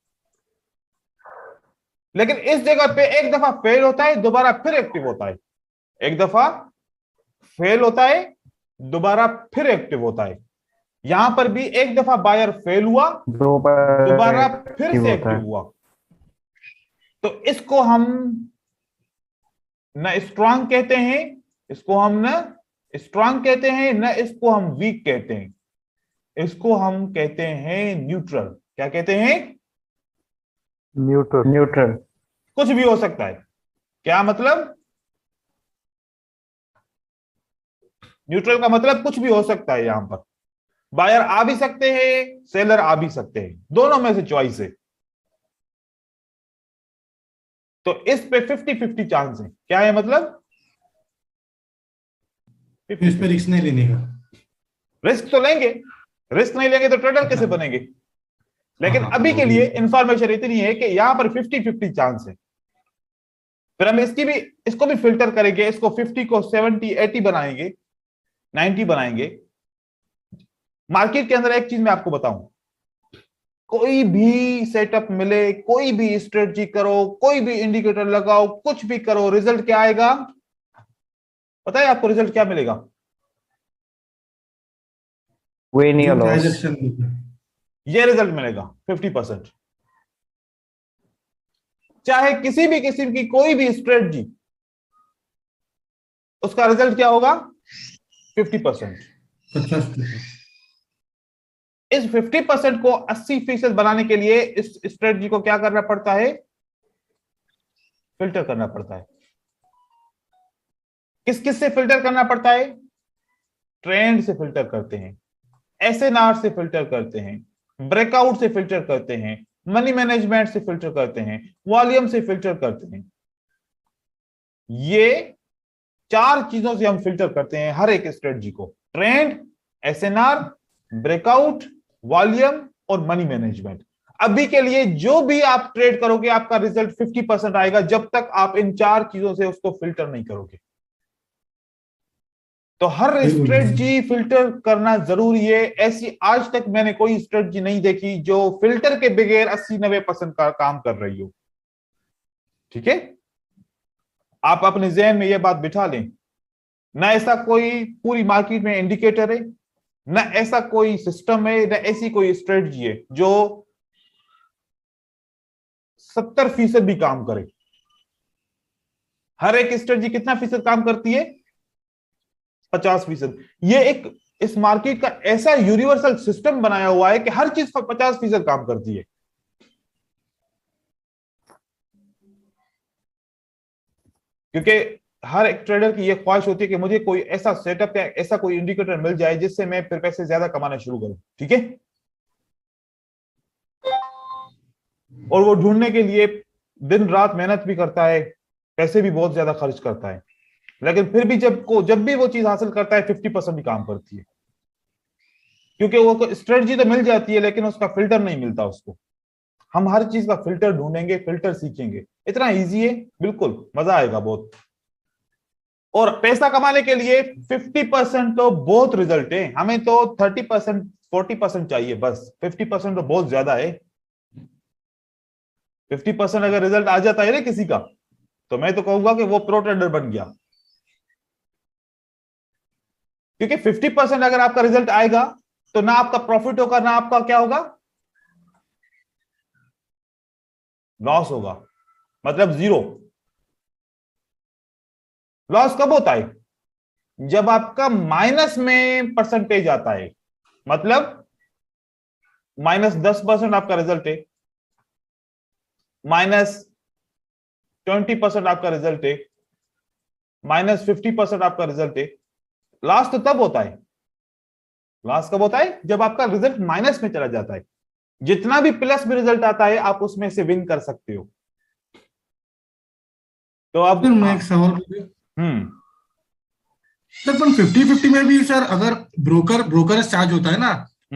लेकिन इस जगह पे एक दफा फेल होता है, दोबारा फिर एक्टिव होता है। एक दफा फेल होता है, दोबारा फिर एक्टिव होता है। यहां पर भी एक दफा बायर फेल हुआ, दोबारा फिर से एक्टिव हुआ। तो इसको हम न स्ट्रांग कहते हैं, इसको हम न स्ट्रांग कहते हैं, न इसको हम वीक कहते हैं। इसको हम कहते हैं न्यूट्रल। क्या कहते हैं? न्यूट्रल। न्यूट्रल। कुछ भी हो सकता है। क्या मतलब? न्यूट्रल का मतलब कुछ भी हो सकता है। यहां पर बायर आ भी सकते हैं, सेलर आ भी सकते हैं, दोनों में से चॉइस है। तो इस पे 50-50 चांस है। क्या है मतलब? इस पे रिस्क नहीं लेने का। रिस्क तो लेंगे, रिस्क नहीं लेंगे तो ट्रेडर कैसे बनेंगे? लेकिन हाँ, अभी वो के भी लिए है। इंफॉर्मेशन इतनी है कि यहां पर 50-50 चांस है। फिर हम इसको भी फिल्टर करेंगे, इसको 50 को 70-80 बनाएंगे, 90 बनाएंगे। मार्केट के अंदर एक चीज मैं आपको बताऊं, कोई भी सेटअप मिले, कोई भी स्ट्रेटजी करो, कोई भी इंडिकेटर लगाओ, कुछ भी करो, रिजल्ट क्या आएगा? पता है आपको रिजल्ट क्या मिलेगा? वे नहीं जो लॉस। ट्रांजैक्शन ये रिजल्ट मिलेगा 50%। चाहे किसी भी किस्म की कोई भी स्ट्रेटजी, उसका रिजल्ट क्या होगा? 50%। 50%। इस 50% को 80% बनाने के लिए इस स्ट्रेटजी को क्या करना पड़ता है? फिल्टर करना पड़ता है। किस किस से फिल्टर करना पड़ता है? ट्रेंड से फिल्टर करते हैं, एसएनआर से फिल्टर करते हैं, ब्रेकआउट से फिल्टर करते हैं, मनी मैनेजमेंट से फिल्टर करते हैं, वॉल्यूम से फिल्टर करते हैं। ये चार चीजों से हम फिल्टर करते हैं हर एक स्ट्रेटजी को: ट्रेंड, एसएनआर, ब्रेकआउट, वॉल्यूम और मनी मैनेजमेंट। अभी के लिए जो भी आप ट्रेड करोगे आपका रिजल्ट 50% आएगा जब तक आप इन चार चीजों से उसको फिल्टर नहीं करोगे। तो हर स्ट्रेटजी फिल्टर करना जरूरी है। ऐसी आज तक मैंने कोई स्ट्रेटजी नहीं देखी जो फिल्टर के बगैर 80-90% का काम कर रही हो। ठीक है, आप अपने जहन में यह बात बिठा लें। ना ऐसा कोई पूरी मार्केट में इंडिकेटर है, ना ऐसा कोई सिस्टम है, ना ऐसी कोई स्ट्रेटजी है जो 70% भी काम करे। हर एक स्ट्रेटजी कितना फीसद काम करती है? 50%। ये एक इस मार्केट का ऐसा यूनिवर्सल सिस्टम बनाया हुआ है कि हर चीज 50% काम करती है। क्योंकि हर एक ट्रेडर की यह ख्वाहिश होती है कि मुझे कोई ऐसा सेटअप या ऐसा कोई इंडिकेटर मिल जाए जिससे मैं फिर पैसे ज्यादा कमाना शुरू करूं। ठीक है, और वो ढूंढने के लिए दिन रात मेहनत भी करता है, पैसे भी बहुत ज्यादा खर्च करता है, लेकिन फिर भी जब भी वो चीज हासिल करता है 50% ही काम करती है। क्योंकि वो स्ट्रेटजी तो मिल जाती है लेकिन उसका फिल्टर नहीं मिलता उसको। हम हर चीज का फिल्टर ढूंढेंगे, फिल्टर सीखेंगे। इतना इजी है, बिल्कुल मजा आएगा बहुत। और पैसा कमाने के लिए 50% तो बहुत रिजल्ट है, हमें तो 30% 40% चाहिए बस। 50% तो बहुत ज्यादा है। 50% अगर रिजल्ट आ जाता है ना किसी का, तो मैं तो कहूंगा कि वो प्रो ट्रेडर बन गया। क्योंकि 50% अगर आपका रिजल्ट आएगा तो ना आपका प्रॉफिट होगा, ना आपका क्या होगा, लॉस होगा, मतलब जीरो। लॉस कब होता है? जब आपका माइनस में परसेंटेज आता है। मतलब -10% आपका रिजल्ट है, -20% आपका रिजल्ट है, -50% आपका रिजल्ट है। लॉस तो तब होता है, लॉस कब होता है? जब आपका रिजल्ट माइनस में चला जाता है। जितना भी प्लस में रिजल्ट आता है आप उसमें से विन कर सकते हो। तो अब सर मैं एक सवाल पूछूं? हम्म सर पर 50-50 में भी सर अगर ब्रोकर चार्ज होता है ना,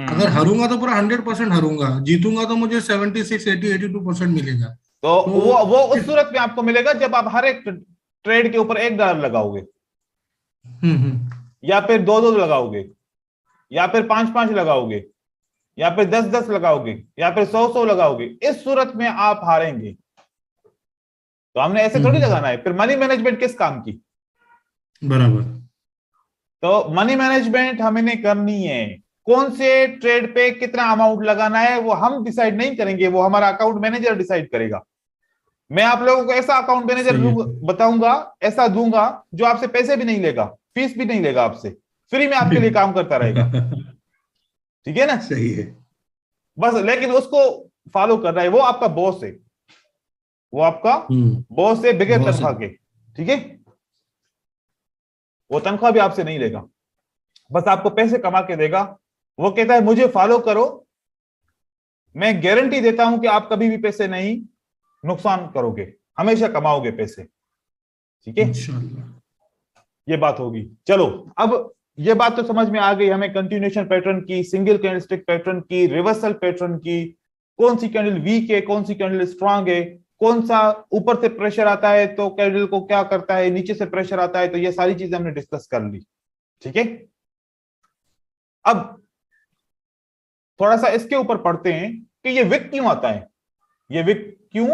अगर हाँरूंगा तो पूरा 100% हाँरूंगा, जीतूंगा तो मुझे 76 80 82% मिलेगा। तो तो वो उस सूरत में आपको मिलेगा जब आप हर एक ट्रेड के ऊपर $1 लगाओगे, या फिर 2-2 लगाओगे, या फिर 5-5 लगाओगे, या फिर 10-10 लगाओगे, या फिर 100-100 लगाओगे। इस सूरत में आप हारेंगे। तो हमने ऐसे थोड़ी लगाना है। फिर मनी मैनेजमेंट किस काम की? बराबर। तो मनी मैनेजमेंट हमें करनी है। कौन से ट्रेड पे कितना अमाउंट लगाना है वो हम डिसाइड नहीं करेंगे, वो हमारा अकाउंट मैनेजर डिसाइड करेगा। मैं आप लोगों को ऐसा अकाउंट मैनेजर बताऊंगा, ऐसा दूंगा जो आपसे पैसे भी नहीं लेगा, फीस भी नहीं लेगा आपसे, फ्री में आपके लिए काम करता रहेगा। ठीक है ना? सही है। बस लेकिन उसको फॉलो करना है। वो आपका बॉस है, वो आपका बॉस है बगैर बॉस तनख्वाह के। ठीक है, वो तनख्वाह भी आपसे नहीं लेगा, बस आपको पैसे कमा के देगा। वो कहता है मुझे फॉलो करो, मैं गारंटी देता हूं कि आप कभी भी पैसे नहीं नुकसान करोगे, हमेशा कमाओगे पैसे। ठीक है, ये बात होगी। चलो, अब ये बात तो समझ में आ गई हमें कंटिन्यूएशन पैटर्न की, सिंगल कैंडलस्टिक पैटर्न की, रिवर्सल पैटर्न की, कौन सी कैंडल वीक है, कौन सी कैंडल स्ट्रांग है, कौन सा ऊपर से प्रेशर आता है तो कैंडल को क्या करता है, नीचे से प्रेशर आता है तो ये सारी चीजें हमने डिस्कस कर ली। ठीक है, अब थोड़ा सा इसके ऊपर पढ़ते हैं कि ये विक क्यों आता है, ये विक क्यों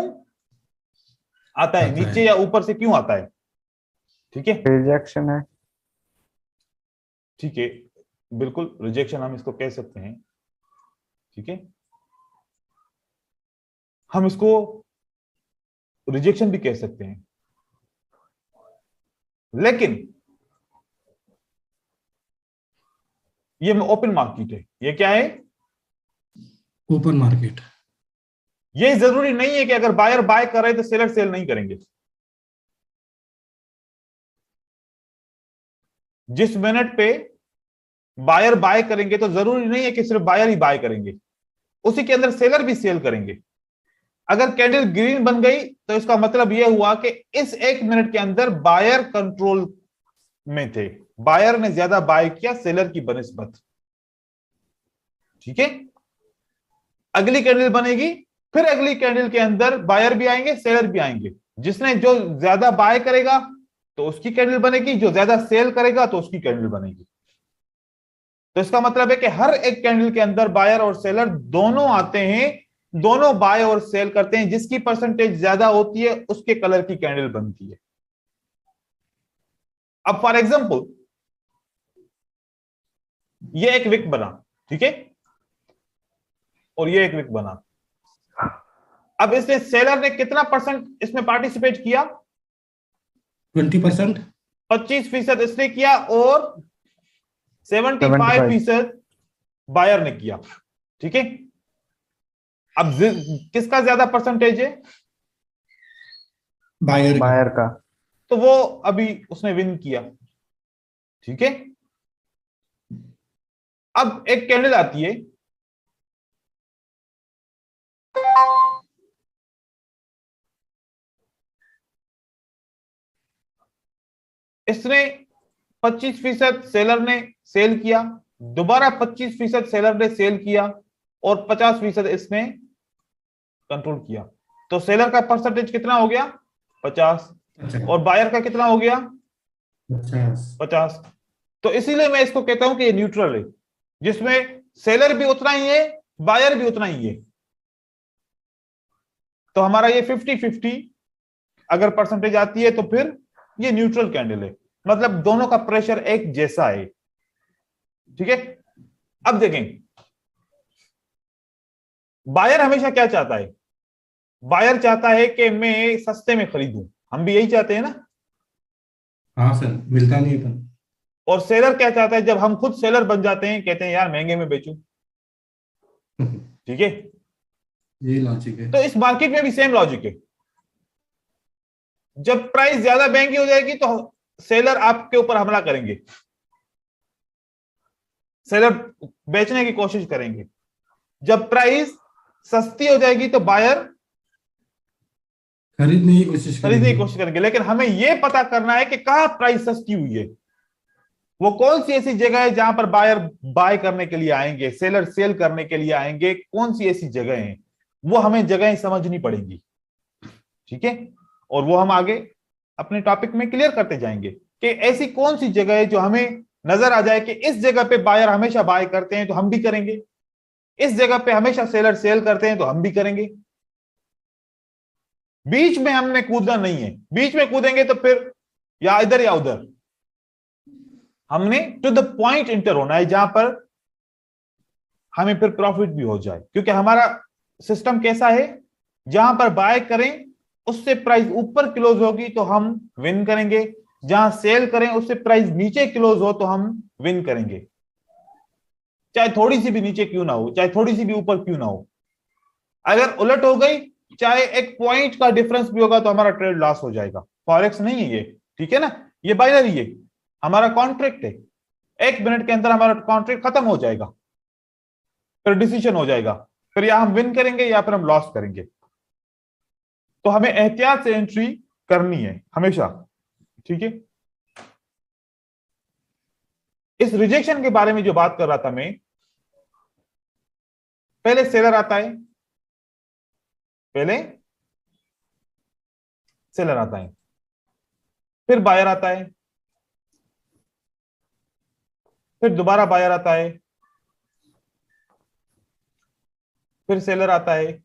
आता है, नीचे या ऊपर से क्यों आता है। ठीक है, रिजेक्शन है। ठीक है, बिल्कुल रिजेक्शन हम इसको कह सकते हैं। ठीक है, हम इसको रिजेक्शन भी कह सकते हैं, लेकिन ये ओपन मार्केट है। ये क्या है? Open market. ये जरूरी नहीं है कि अगर बायर बाय कर रहे तो सेलर सेल नहीं करेंगे। जिस मिनट पे बायर बाय करेंगे तो जरूरी नहीं है कि सिर्फ बायर ही बाय करेंगे, उसी के अंदर सेलर भी सेल करेंगे। अगर कैंडल ग्रीन बन गई तो इसका मतलब यह हुआ कि इस 1 मिनट के अंदर बायर कंट्रोल में थे, बायर ने ज्यादा बाय किया सेलर की बनिस्बत। ठीक है, अगली कैंडल बनेगी, फिर अगली कैंडल के अंदर बायर भी आएंगे सेलर भी आएंगे, जिसने जो ज्यादा बाय करेगा तो उसकी कैंडल बनेगी, जो ज्यादा सेल करेगा तो उसकी कैंडल बनेगी। तो इसका मतलब है कि हर एक कैंडल के अंदर बायर और सेलर दोनों आते हैं, दोनों बाय और सेल करते हैं, जिसकी परसेंटेज ज्यादा होती है उसके कलर की कैंडल बनती है। अब फॉर एग्जांपल ये एक विक बना, ठीक है, और ये एक विक बना। अब इसने सेलर ने कितना परसेंट इसमें पार्टिसिपेट किया? 20%। 25% इसने किया और 75% बायर ने किया। ठीक है, अब किसका ज्यादा परसेंटेज है? बायर का। तो वो अभी उसने विन किया। ठीक है, अब एक कैंडल आती है, इसने 25% सेलर ने सेल किया, दोबारा 25% सेलर ने सेल किया और 50% इसने कंट्रोल किया। तो सेलर का परसेंटेज कितना हो गया? 50। और बायर का कितना हो गया? 50। तो इसीलिए मैं इसको कहता हूं कि ये न्यूट्रल है, जिसमें सेलर भी उतना ही है बायर भी उतना ही है। तो हमारा ये 50-50 अगर परसेंटेज आती है तो फिर ये न्यूट्रल कैंडल है, मतलब दोनों का प्रेशर एक जैसा है। ठीक है, अब देखें बायर हमेशा क्या चाहता है? बायर चाहता है कि मैं सस्ते में खरीदूं, हम भी यही चाहते हैं ना। हाँ सर, मिलता नहीं है। और सेलर क्या चाहता है? जब हम खुद सेलर बन जाते हैं कहते हैं यार महंगे में बेचूं। ठीक है, यही लॉजिक है। तो इस मार्केट में भी सेम लॉजिक है। जब प्राइस ज्यादा महंगी हो जाएगी तो सेलर आपके ऊपर हमला करेंगे, सेलर बेचने की कोशिश करेंगे। जब प्राइस सस्ती हो जाएगी तो बायर खरीदने की कोशिश करेंगे। लेकिन हमें यह पता करना है कि कहां प्राइस सस्ती हुई है, वो कौन सी ऐसी जगह है जहां पर बायर बाय करने के लिए आएंगे, सेलर सेल करने के लिए आएंगे, कौन सी ऐसी जगह है, वो हमें जगहें समझनी पड़ेंगी। ठीक है, और वो हम आगे अपने टॉपिक में क्लियर करते जाएंगे कि ऐसी कौन सी जगह है जो हमें नजर आ जाए कि इस जगह पे बायर हमेशा बाय करते हैं तो हम भी करेंगे, इस जगह पे हमेशा सेलर सेल करते हैं तो हम भी करेंगे। बीच में हमने कूदना नहीं है, बीच में कूदेंगे तो फिर या इधर या उधर। हमने टू द पॉइंट इंटर होना है जहां पर हमें फिर प्रॉफिट भी हो जाए, क्योंकि हमारा सिस्टम कैसा है, जहां पर बाय करें उससे प्राइस ऊपर क्लोज होगी तो हम विन करेंगे, जहां सेल करें उससे प्राइस नीचे क्लोज हो तो हम विन करेंगे, चाहे थोड़ी सी भी नीचे क्यों ना हो, चाहे थोड़ी सी भी ऊपर क्यों ना हो। अगर उलट हो गई, चाहे एक पॉइंट का डिफरेंस भी होगा तो हमारा ट्रेड लॉस हो जाएगा। फॉरेक्स नहीं है ये, ठीक है ना, ये बाइनरी है, हमारा कॉन्ट्रैक्ट है। 1 मिनट के अंदर हमारा कॉन्ट्रैक्ट खत्म हो जाएगा, फिर डिसीजन हो जाएगा, फिर या हम विन करेंगे या फिर हम लॉस करेंगे। तो हमें एहतियात से एंट्री करनी है हमेशा। ठीक है, इस रिजेक्शन के बारे में जो बात कर रहा था मैं, पहले सेलर आता है, पहले सेलर आता है, फिर बायर आता है, फिर दोबारा बायर आता है, फिर सेलर आता है,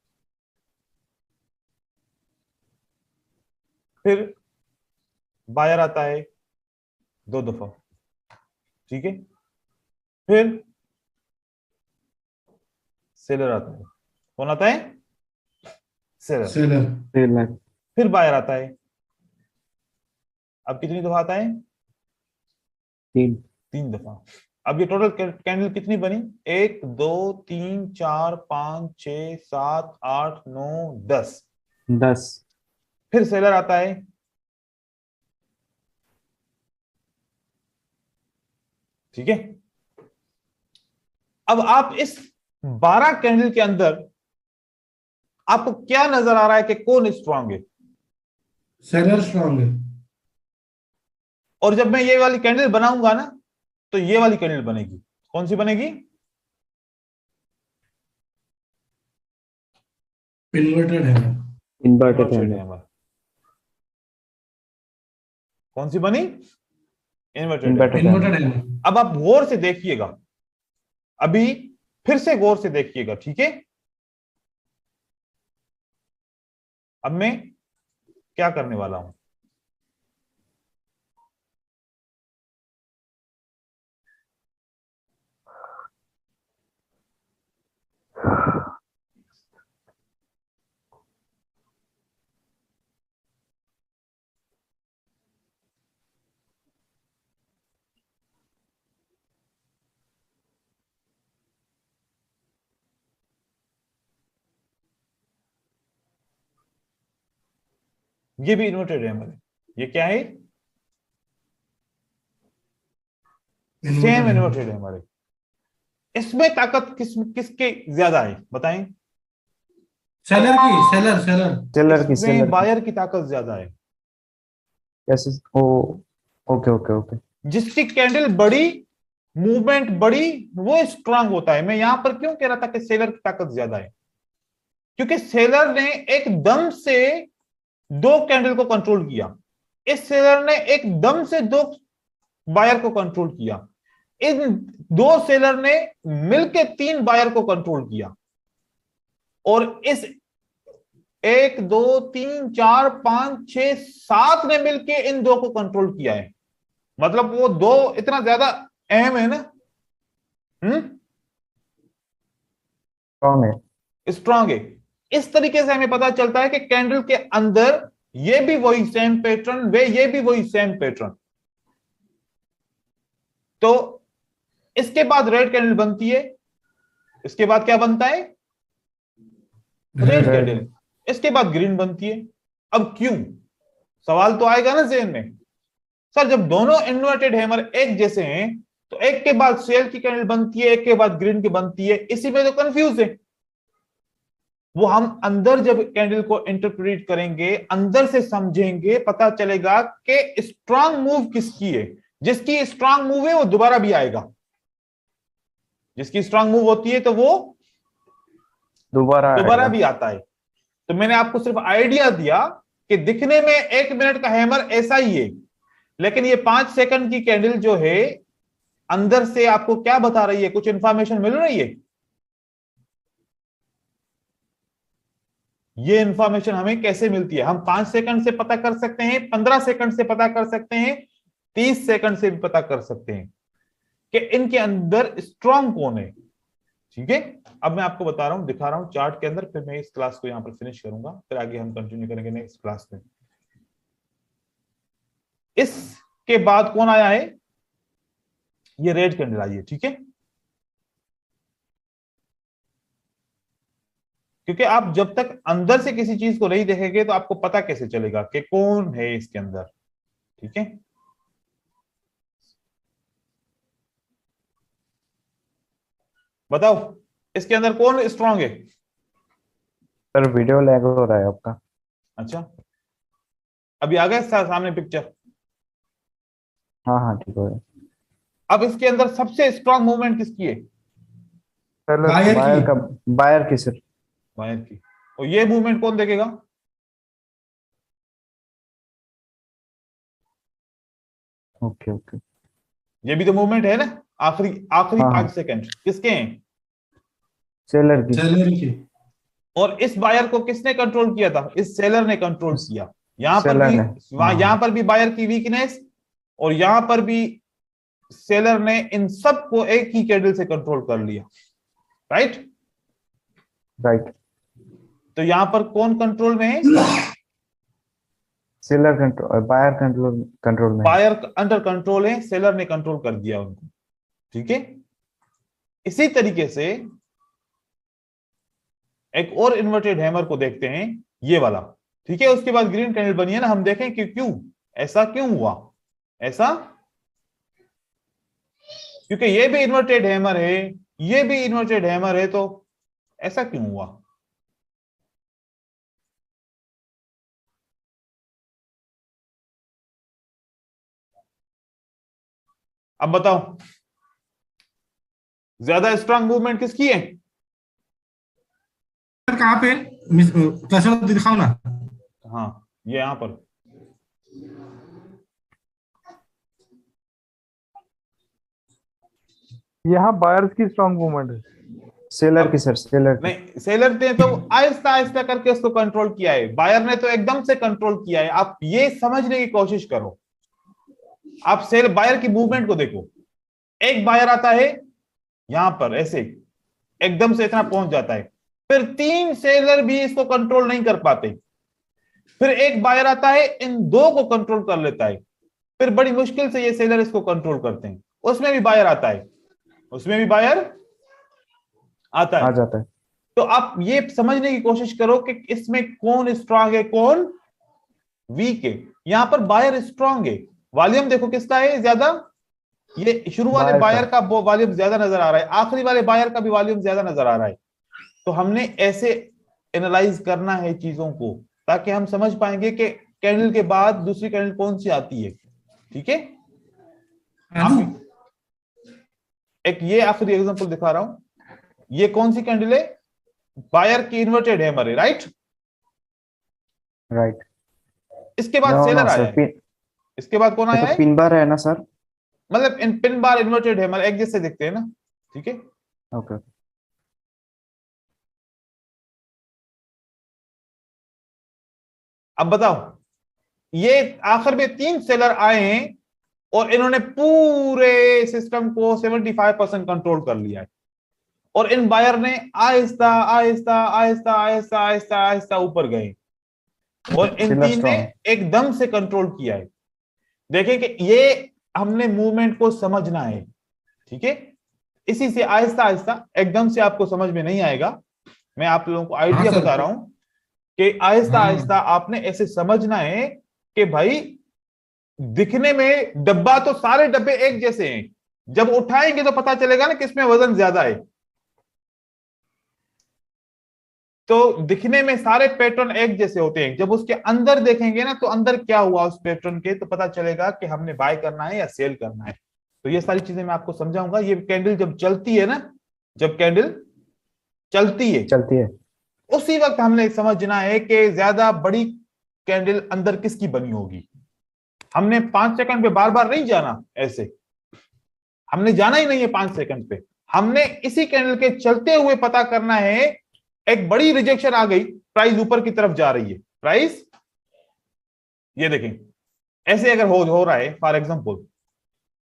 फिर बायर आता है 2 दफा। ठीक है, फिर सेलर आता है, कौन आता है? सेलर। फिर बायर आता है, अब कितनी दफा आता है? 3 दफा। अब ये टोटल कैंडल कितनी बनी? 1 2 3 4 5 6 7 8 9 10। फिर सेलर आता है, ठीक है। अब आप इस 12 कैंडल के अंदर आपको क्या नजर आ रहा है कि कौन स्ट्रांग है? सेलर स्ट्रांग है। और जब मैं ये वाली कैंडल बनाऊंगा ना, तो ये वाली कैंडल बनेगी। कौन सी बनेगी? इन्वर्टेड है। इन्वर्टेड इन्वर्टेड है। हैमर। कौन सी बनी? Inverted inverted hammer. इन्वर्टेड है। अब आप गौर से देखिएगा, अभी फिर से गौर से देखिएगा, ठीक है? अब मैं क्या करने वाला हूं, ये भी इन्वर्टेड हैमर है। ये क्या है? सेम इन्वर्टेड है। इन्वर्टेड हैमर है। इसमें ताकत किसके ज्यादा है बताएं? सेलर की, सेलर सेलर। सेलर की इसमें बायर की ताकत ज्यादा है। कैसे? ओ, ओके ओके ओके। जिसकी कैंडल बड़ी, मूवमेंट बड़ी, वो स्ट्रांग होता है। मैं यहां पर क्यों कह रहा था कि सेलर की ताकत ज्यादा है? क्योंकि सेलर ने एकदम से दो कैंडल को कंट्रोल किया, इस सेलर ने एकदम से दो बायर को कंट्रोल किया, इन दो सेलर ने मिलकर तीन बायर को कंट्रोल किया, और इस एक दो तीन चार पांच छह सात ने मिलकर इन दो को कंट्रोल किया है। मतलब वो दो इतना ज्यादा अहम है ना, स्ट्रॉन्ग है। स्ट्रांग है। इस तरीके से हमें पता चलता है कि कैंडल के अंदर ये भी वही सेम पैटर्न, वे ये भी वही सेम पैटर्न। तो इसके बाद रेड कैंडल बनती है, इसके बाद क्या बनता है? Red Red। कैंडल। इसके बाद ग्रीन बनती है। अब क्यों? सवाल तो आएगा ना ज़हन में, सर जब दोनों इन्वर्टेड हैमर एक जैसे हैं तो एक के बाद सेल की कैंडल बनती है, एक के बाद ग्रीन की बनती है, इसी में तो कंफ्यूज है। वो हम अंदर जब कैंडल को इंटरप्रेट करेंगे, अंदर से समझेंगे, पता चलेगा कि स्ट्रांग मूव किसकी है। जिसकी स्ट्रांग मूव है वो दोबारा भी आएगा, जिसकी स्ट्रांग मूव होती है तो वो दोबारा दोबारा आएगा। भी आता है। तो मैंने आपको सिर्फ आइडिया दिया कि दिखने में 1 मिनट का हैमर ऐसा ही है, लेकिन ये 5 सेकंड की कैंडल जो है अंदर से आपको क्या बता रही है? कुछ इंफॉर्मेशन मिल रही है। ये इंफॉर्मेशन हमें कैसे मिलती है? हम 5 सेकंड से पता कर सकते हैं, 15 सेकंड से पता कर सकते हैं, 30 सेकंड से भी पता कर सकते हैं कि इनके अंदर स्ट्रांग कौन है। ठीक है, अब मैं आपको बता रहा हूं, दिखा रहा हूं चार्ट के अंदर, फिर मैं इस क्लास को यहां पर फिनिश करूंगा, फिर आगे हम कंटिन्यू करेंगे नेक्स्ट क्लास में। इसके बाद कौन आया है? ये रेड कैंडल आई है, ठीक है। क्योंकि आप जब तक अंदर से किसी चीज को नहीं देखेंगे तो आपको पता कैसे चलेगा कि कौन है इसके अंदर, ठीक है। बताओ इसके अंदर कौन स्ट्रांग है? सर वीडियो लैग हो रहा है आपका। अच्छा, अभी आ गया सामने पिक्चर। हाँ हाँ ठीक हो गया। अब इसके अंदर सबसे स्ट्रांग मूवमेंट किसकी है? सेलर बायर बायर की। का, बायर की सर। बायर की। और ये मूवमेंट कौन देखेगा? Okay okay. ये भी तो मूवमेंट है ना, आखिरी आखिरी हाँ हाँ 5 सेकंड किसके हैं? सेलर की। सेलर की। और इस बायर को किसने कंट्रोल किया था? इस सेलर ने कंट्रोल किया। यहां पर सेलर भी, ने। यहां पर भी बायर की वीकनेस, और यहां पर भी सेलर ने इन सबको एक ही कैंडल से कंट्रोल कर लिया, राइट। राइट। तो यहां पर कौन कंट्रोल में है? Seller control, buyer control, control में है। बायर अंडर कंट्रोल है, सेलर ने कंट्रोल कर दिया उनको, ठीक है। इसी तरीके से एक और इन्वर्टेड हैमर को देखते हैं, ये वाला, ठीक है। उसके बाद ग्रीन कैंडल बनी है ना, हम देखें कि क्यों ऐसा क्यों हुआ। ऐसा क्योंकि ये भी इन्वर्टेड हैमर है, ये भी इन्वर्टेड हैमर है, तो ऐसा क्यों हुआ? अब बताओ ज्यादा स्ट्रांग मूवमेंट किसकी है? सर कहाँ पे क्लस्टर दिखाओ ना। हाँ ये यहां पर यहाँ बायर्स की स्ट्रांग मूवमेंट है। सेलर की सर, सेलर की। नहीं, सेलर ने तो आहिस्ता आहिस्ता करके उसको कंट्रोल किया है, बायर ने तो एकदम से कंट्रोल किया है। आप ये समझने की कोशिश करो, आप सेल बायर की मूवमेंट को देखो। एक बायर आता है यहां पर ऐसे एकदम से इतना पहुंच जाता है, फिर 3 सेलर भी इसको कंट्रोल नहीं कर पाते, फिर एक बायर आता है इन 2 को कंट्रोल कर लेता है, फिर बड़ी मुश्किल से ये सेलर इसको कंट्रोल करते हैं, उसमें भी बायर आता है, उसमें भी बायर आता आ है। जाता है। तो आप ये समझने की कोशिश करो कि इसमें कौन स्ट्रांग है कौन वीक है। यहां पर बायर स्ट्रांग है, वॉल्यूम देखो किसका है ज्यादा, ये शुरू वाले बायर बायर का। का वॉल्यूम ज्यादा नजर आ रहा है, आखिरी वाले बायर का भी वॉल्यूम ज्यादा नजर आ रहा है। तो हमने ऐसे एनालाइज करना है चीजों को, ताकि हम समझ पाएंगे कि कैंडल के बाद दूसरी कैंडल कौन सी आती है। ठीक है, एक ये आखिरी एग्जांपल दिखा रहा हूं, ये कौन सी कैंडल है? बायर की इन्वर्टेड हैमर है, राइट। राइट। इसके बाद नो सेलर नो आया सर, है, पिन, इसके बाद कौन ये आया तो है? पिन बार है ना सर? मतलब इन पिन बार इन्वर्टेड हैमर एक जैसे दिखते हैं ना। ठीक है, ओके। अब बताओ, ये आखिर में 3 सेलर आए हैं और इन्होंने पूरे सिस्टम को 75% कंट्रोल कर लिया है, और इन बायर ने आहिस्ता आहिस्ता आहिस्ता आहिस्ता आहिस्ता आहिस्ता ऊपर गए, और इन सेलर 3 ने स्ट्रॉन्ग। एकदम से कंट्रोल किया है। देखें कि ये हमने मूवमेंट को समझना है। ठीक है, इसी से आहिस्ता आहिस्ता, एकदम से आपको समझ में नहीं आएगा, मैं आप लोगों को हाँ आइडिया सर। बता रहा हूं कि आहिस्ता हाँ आहिस्ता आपने ऐसे समझना है कि भाई दिखने में डब्बा तो सारे डब्बे एक जैसे हैं, जब उठाएंगे तो पता चलेगा ना किसमें वजन ज्यादा है। तो दिखने में सारे पैटर्न एक जैसे होते हैं, जब उसके अंदर देखेंगे ना तो अंदर क्या हुआ उस पैटर्न के, तो पता चलेगा कि हमने बाय करना है या सेल करना है। तो ये सारी चीजें मैं आपको समझाऊंगा। ये कैंडल जब चलती है ना, जब कैंडल चलती है चलती है। उसी वक्त हमने समझना है कि ज्यादा बड़ी कैंडल अंदर किसकी बनी होगी। हमने 5 सेकंड पे बार बार नहीं जाना, ऐसे हमने जाना ही नहीं है 5 सेकंड पे, हमने इसी कैंडल के चलते हुए पता करना है। एक बड़ी रिजेक्शन आ गई, प्राइस ऊपर की तरफ जा रही है, प्राइस ये देखें ऐसे अगर हो रहा है, फॉर एग्जांपल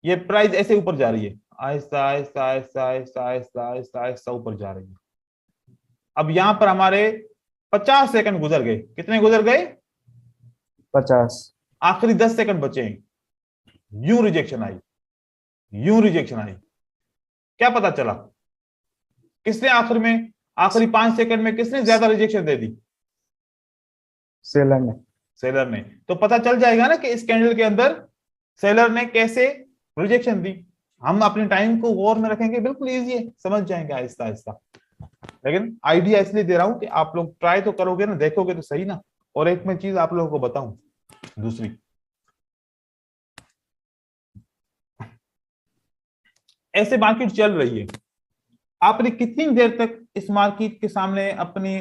ये प्राइस ऐसे ऊपर जा रही है, आहिस्ता आहिस्ता आहिस्ता आहिस्ता आहिस्ता आहिस्ता आहिस्ता ऊपर जा रही है। अब यहां पर हमारे 50 सेकंड गुजर गए, कितने गुजर गए? 50। आखिरी 10 सेकंड बचे हैं, यूं रिजेक्शन आई, यूं रिजेक्शन आई। क्या पता चला किसने आखिर में, आखिरी 5 सेकंड में किसने ज्यादा रिजेक्शन दे दी? सेलर ने। सेलर ने। तो पता चल जाएगा ना कि इस कैंडल के अंदर सेलर ने कैसे रिजेक्शन दी। हम अपने टाइम को गौर में रखेंगे, बिल्कुल इजी है, समझ जाएंगे आहिस्ता आहिस्ता। लेकिन आइडिया इसलिए दे रहा हूं कि आप लोग ट्राई तो करोगे ना, देखोगे तो सही ना। और एक मैं चीज आप लोगों को बताऊं, दूसरी, ऐसे मार्केट चल रही है, आपने कितनी देर तक इस मार्केट के सामने अपनी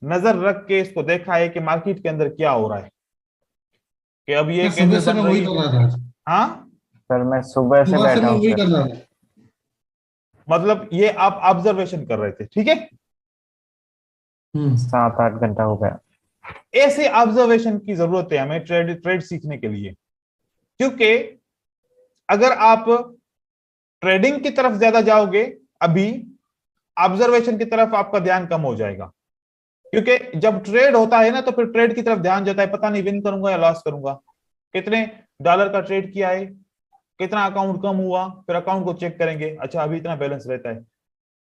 नजर रख के इसको देखा है कि मार्केट के अंदर क्या हो रहा है, कि अब ये मैं सुबह कैंडल से बन मैं वही रही कर है। रहा था। हाँ, सर मैं सुबह से सुबह से बैठा मैं हूँ वही सर। कर रहा था। मतलब ये आप ऑब्जर्वेशन कर रहे थे, ठीक है। 7-8 घंटा हो गया। ऐसे ऑब्जर्वेशन की जरूरत है हमें ट्रेड ट्रेड सीखने के लिए, क्योंकि अगर आप ट्रेडिंग की तरफ ज्यादा जाओगे अभी, ऑब्जर्वेशन की तरफ आपका ध्यान कम हो जाएगा। क्योंकि जब ट्रेड होता है ना तो फिर ट्रेड की तरफ ध्यान जाता है, पता नहीं विन करूंगा या लॉस करूंगा, कितने डॉलर का ट्रेड किया है, कितना अकाउंट कम हुआ, फिर अकाउंट को चेक करेंगे, अच्छा अभी इतना बैलेंस रहता है,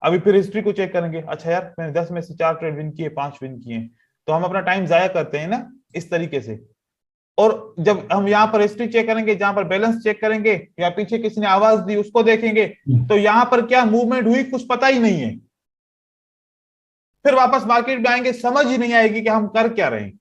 अभी फिर हिस्ट्री को चेक करेंगे, अच्छा यार मैंने 10 में से 4 ट्रेड विन किए, 5 विन किए। तो हम अपना टाइम जाया करते हैं ना इस तरीके से। और जब हम यहाँ पर हिस्ट्री चेक करेंगे, जहां पर बैलेंस चेक करेंगे, या पीछे किसी ने आवाज दी उसको देखेंगे, तो यहां पर क्या मूवमेंट हुई कुछ पता ही नहीं है। फिर वापस मार्केट में आएंगे, समझ ही नहीं आएगी कि हम कर क्या रहे हैं।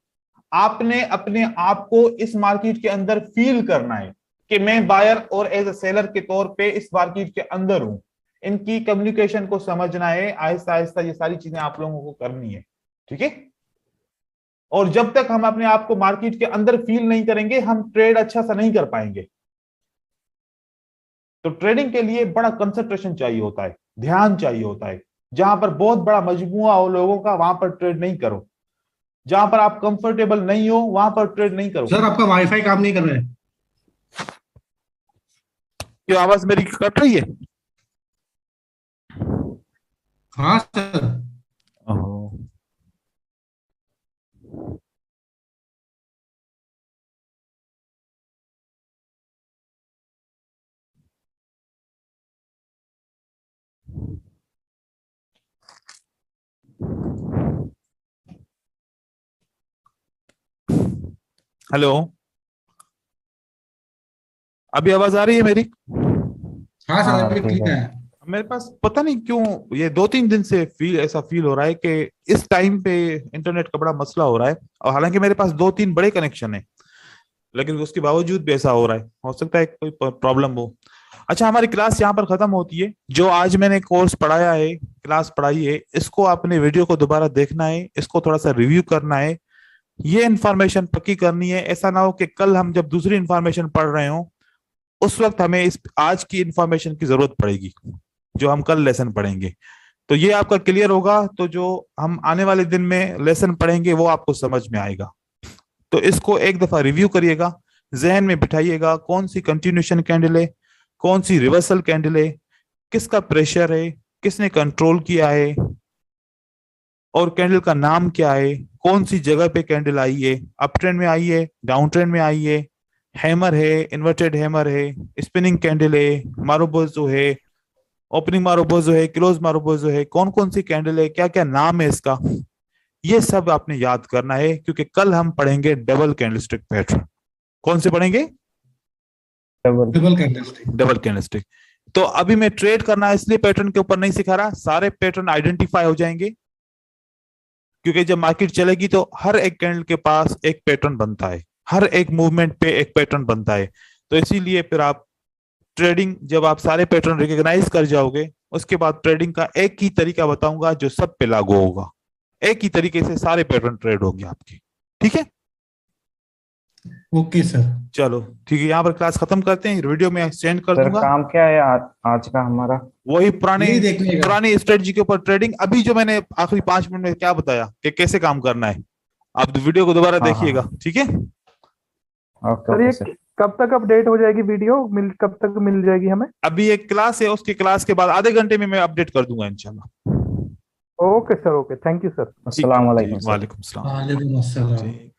आपने अपने आप को इस मार्केट के अंदर फील करना है कि मैं बायर और एज ए सेलर के तौर पे इस मार्केट के अंदर हूं। इनकी कम्युनिकेशन को समझना है, आहिस्ता आहिस्ता ये सारी चीजें आप लोगों को करनी है, ठीक है। और जब तक हम अपने आप को मार्केट के अंदर फील नहीं करेंगे, हम ट्रेड अच्छा सा नहीं कर पाएंगे। तो ट्रेडिंग के लिए बड़ा कंसंट्रेशन चाहिए होता है, ध्यान चाहिए होता है। जहां पर बहुत बड़ा मजमुआ हो लोगों का, वहां पर ट्रेड नहीं करो। जहां पर आप कंफर्टेबल नहीं हो, वहां पर ट्रेड नहीं करो। सर आपका वाईफाई काम नहीं कर रहा है? क्यों, आवाज मेरी कट रही है? हाँ सर। हेलो, अभी आवाज आ रही है मेरी? हाँ सर हाँ, अभी ठीक क्लियर है। है। मेरे पास पता नहीं क्यों ये 2-3 दिन से ऐसा फील हो रहा है कि इस टाइम पे इंटरनेट का बड़ा मसला हो रहा है। और हालांकि मेरे पास 2-3 बड़े कनेक्शन है, लेकिन उसके बावजूद भी ऐसा हो रहा है। हो सकता है कोई प्रॉब्लम हो। अच्छा, हमारी क्लास यहाँ पर खत्म होती है। जो आज मैंने कोर्स पढ़ाया है, क्लास पढ़ाई है, इसको आपने वीडियो को दोबारा देखना है, इसको थोड़ा सा रिव्यू करना है, ये इंफॉर्मेशन पक्की करनी है। ऐसा ना हो कि कल हम जब दूसरी इंफॉर्मेशन पढ़ रहे हो, उस वक्त हमें इस आज की इंफॉर्मेशन की जरूरत पड़ेगी जो हम कल लेसन पढ़ेंगे। तो ये आपका क्लियर होगा, तो जो हम आने वाले दिन में लेसन पढ़ेंगे वो आपको समझ में आएगा। तो इसको एक दफा रिव्यू करिएगा, जहन में बिठाइएगा कौन सी कंटिन्यूशन कैंडल है, कौन सी रिवर्सल कैंडल है, किसका प्रेशर है, किसने कंट्रोल किया है, और कैंडल का नाम क्या है, कौन सी जगह पे कैंडल आई है, अप ट्रेंड में आई है, डाउन ट्रेंड में आई है, हैमर है, इन्वर्टेड हैमर है, स्पिनिंग कैंडल है, मारोबोजो है, ओपनिंग मारोबोजो है, क्लोज मारोबोजो है, कौन कौन सी कैंडल है, क्या क्या नाम है इसका। ये सब आपने याद करना है, क्योंकि कल हम पढ़ेंगे डबल कैंडलस्टिक पैटर्न। कौन से पढ़ेंगे? Double candlestick. Double candlestick. तो अभी मैं ट्रेड करना इसलिए पैटर्न के ऊपर नहीं सिखा रहा, सारे पैटर्न आइडेंटिफाई हो जाएंगे, क्योंकि जब मार्केट चलेगी तो हर एक कैंडल के पास एक पैटर्न बनता है, हर एक मूवमेंट पे एक पैटर्न बनता है। तो इसीलिए फिर आप ट्रेडिंग, जब आप सारे पैटर्न रिकॉग्नाइज कर जाओगे, उसके बाद ट्रेडिंग का एक ही तरीका बताऊंगा जो सब पे लागू होगा। एक ही तरीके से सारे पैटर्न ट्रेड होंगे आपके, ठीक है? Okay sir. चलो ठीक है, यहाँ पर क्लास खत्म करते हैं, वीडियो में सेंड कर सर दूंगा। काम क्या है आज का हमारा? वही यही देखने का। पुरानी स्ट्रेटजी के ऊपर ट्रेडिंग। अभी जो मैंने आखिरी 5 मिनट में क्या बताया कि कैसे काम करना है, आप वीडियो को दोबारा हाँ, देखिएगा, ठीक है? ओके सर ओके ये सर। कब तक अपडेट हो जाएगी वीडियो, कब तक मिल जाएगी हमें? अभी एक क्लास है, उसकी क्लास के बाद आधे घंटे में मैं अपडेट कर दूंगा इंशाल्लाह। Okay sir, okay, thank you sir. अस्सलाम वालेकुम सर। वालेकुम सलाम। वालेकुम अस्सलाम। ठीक।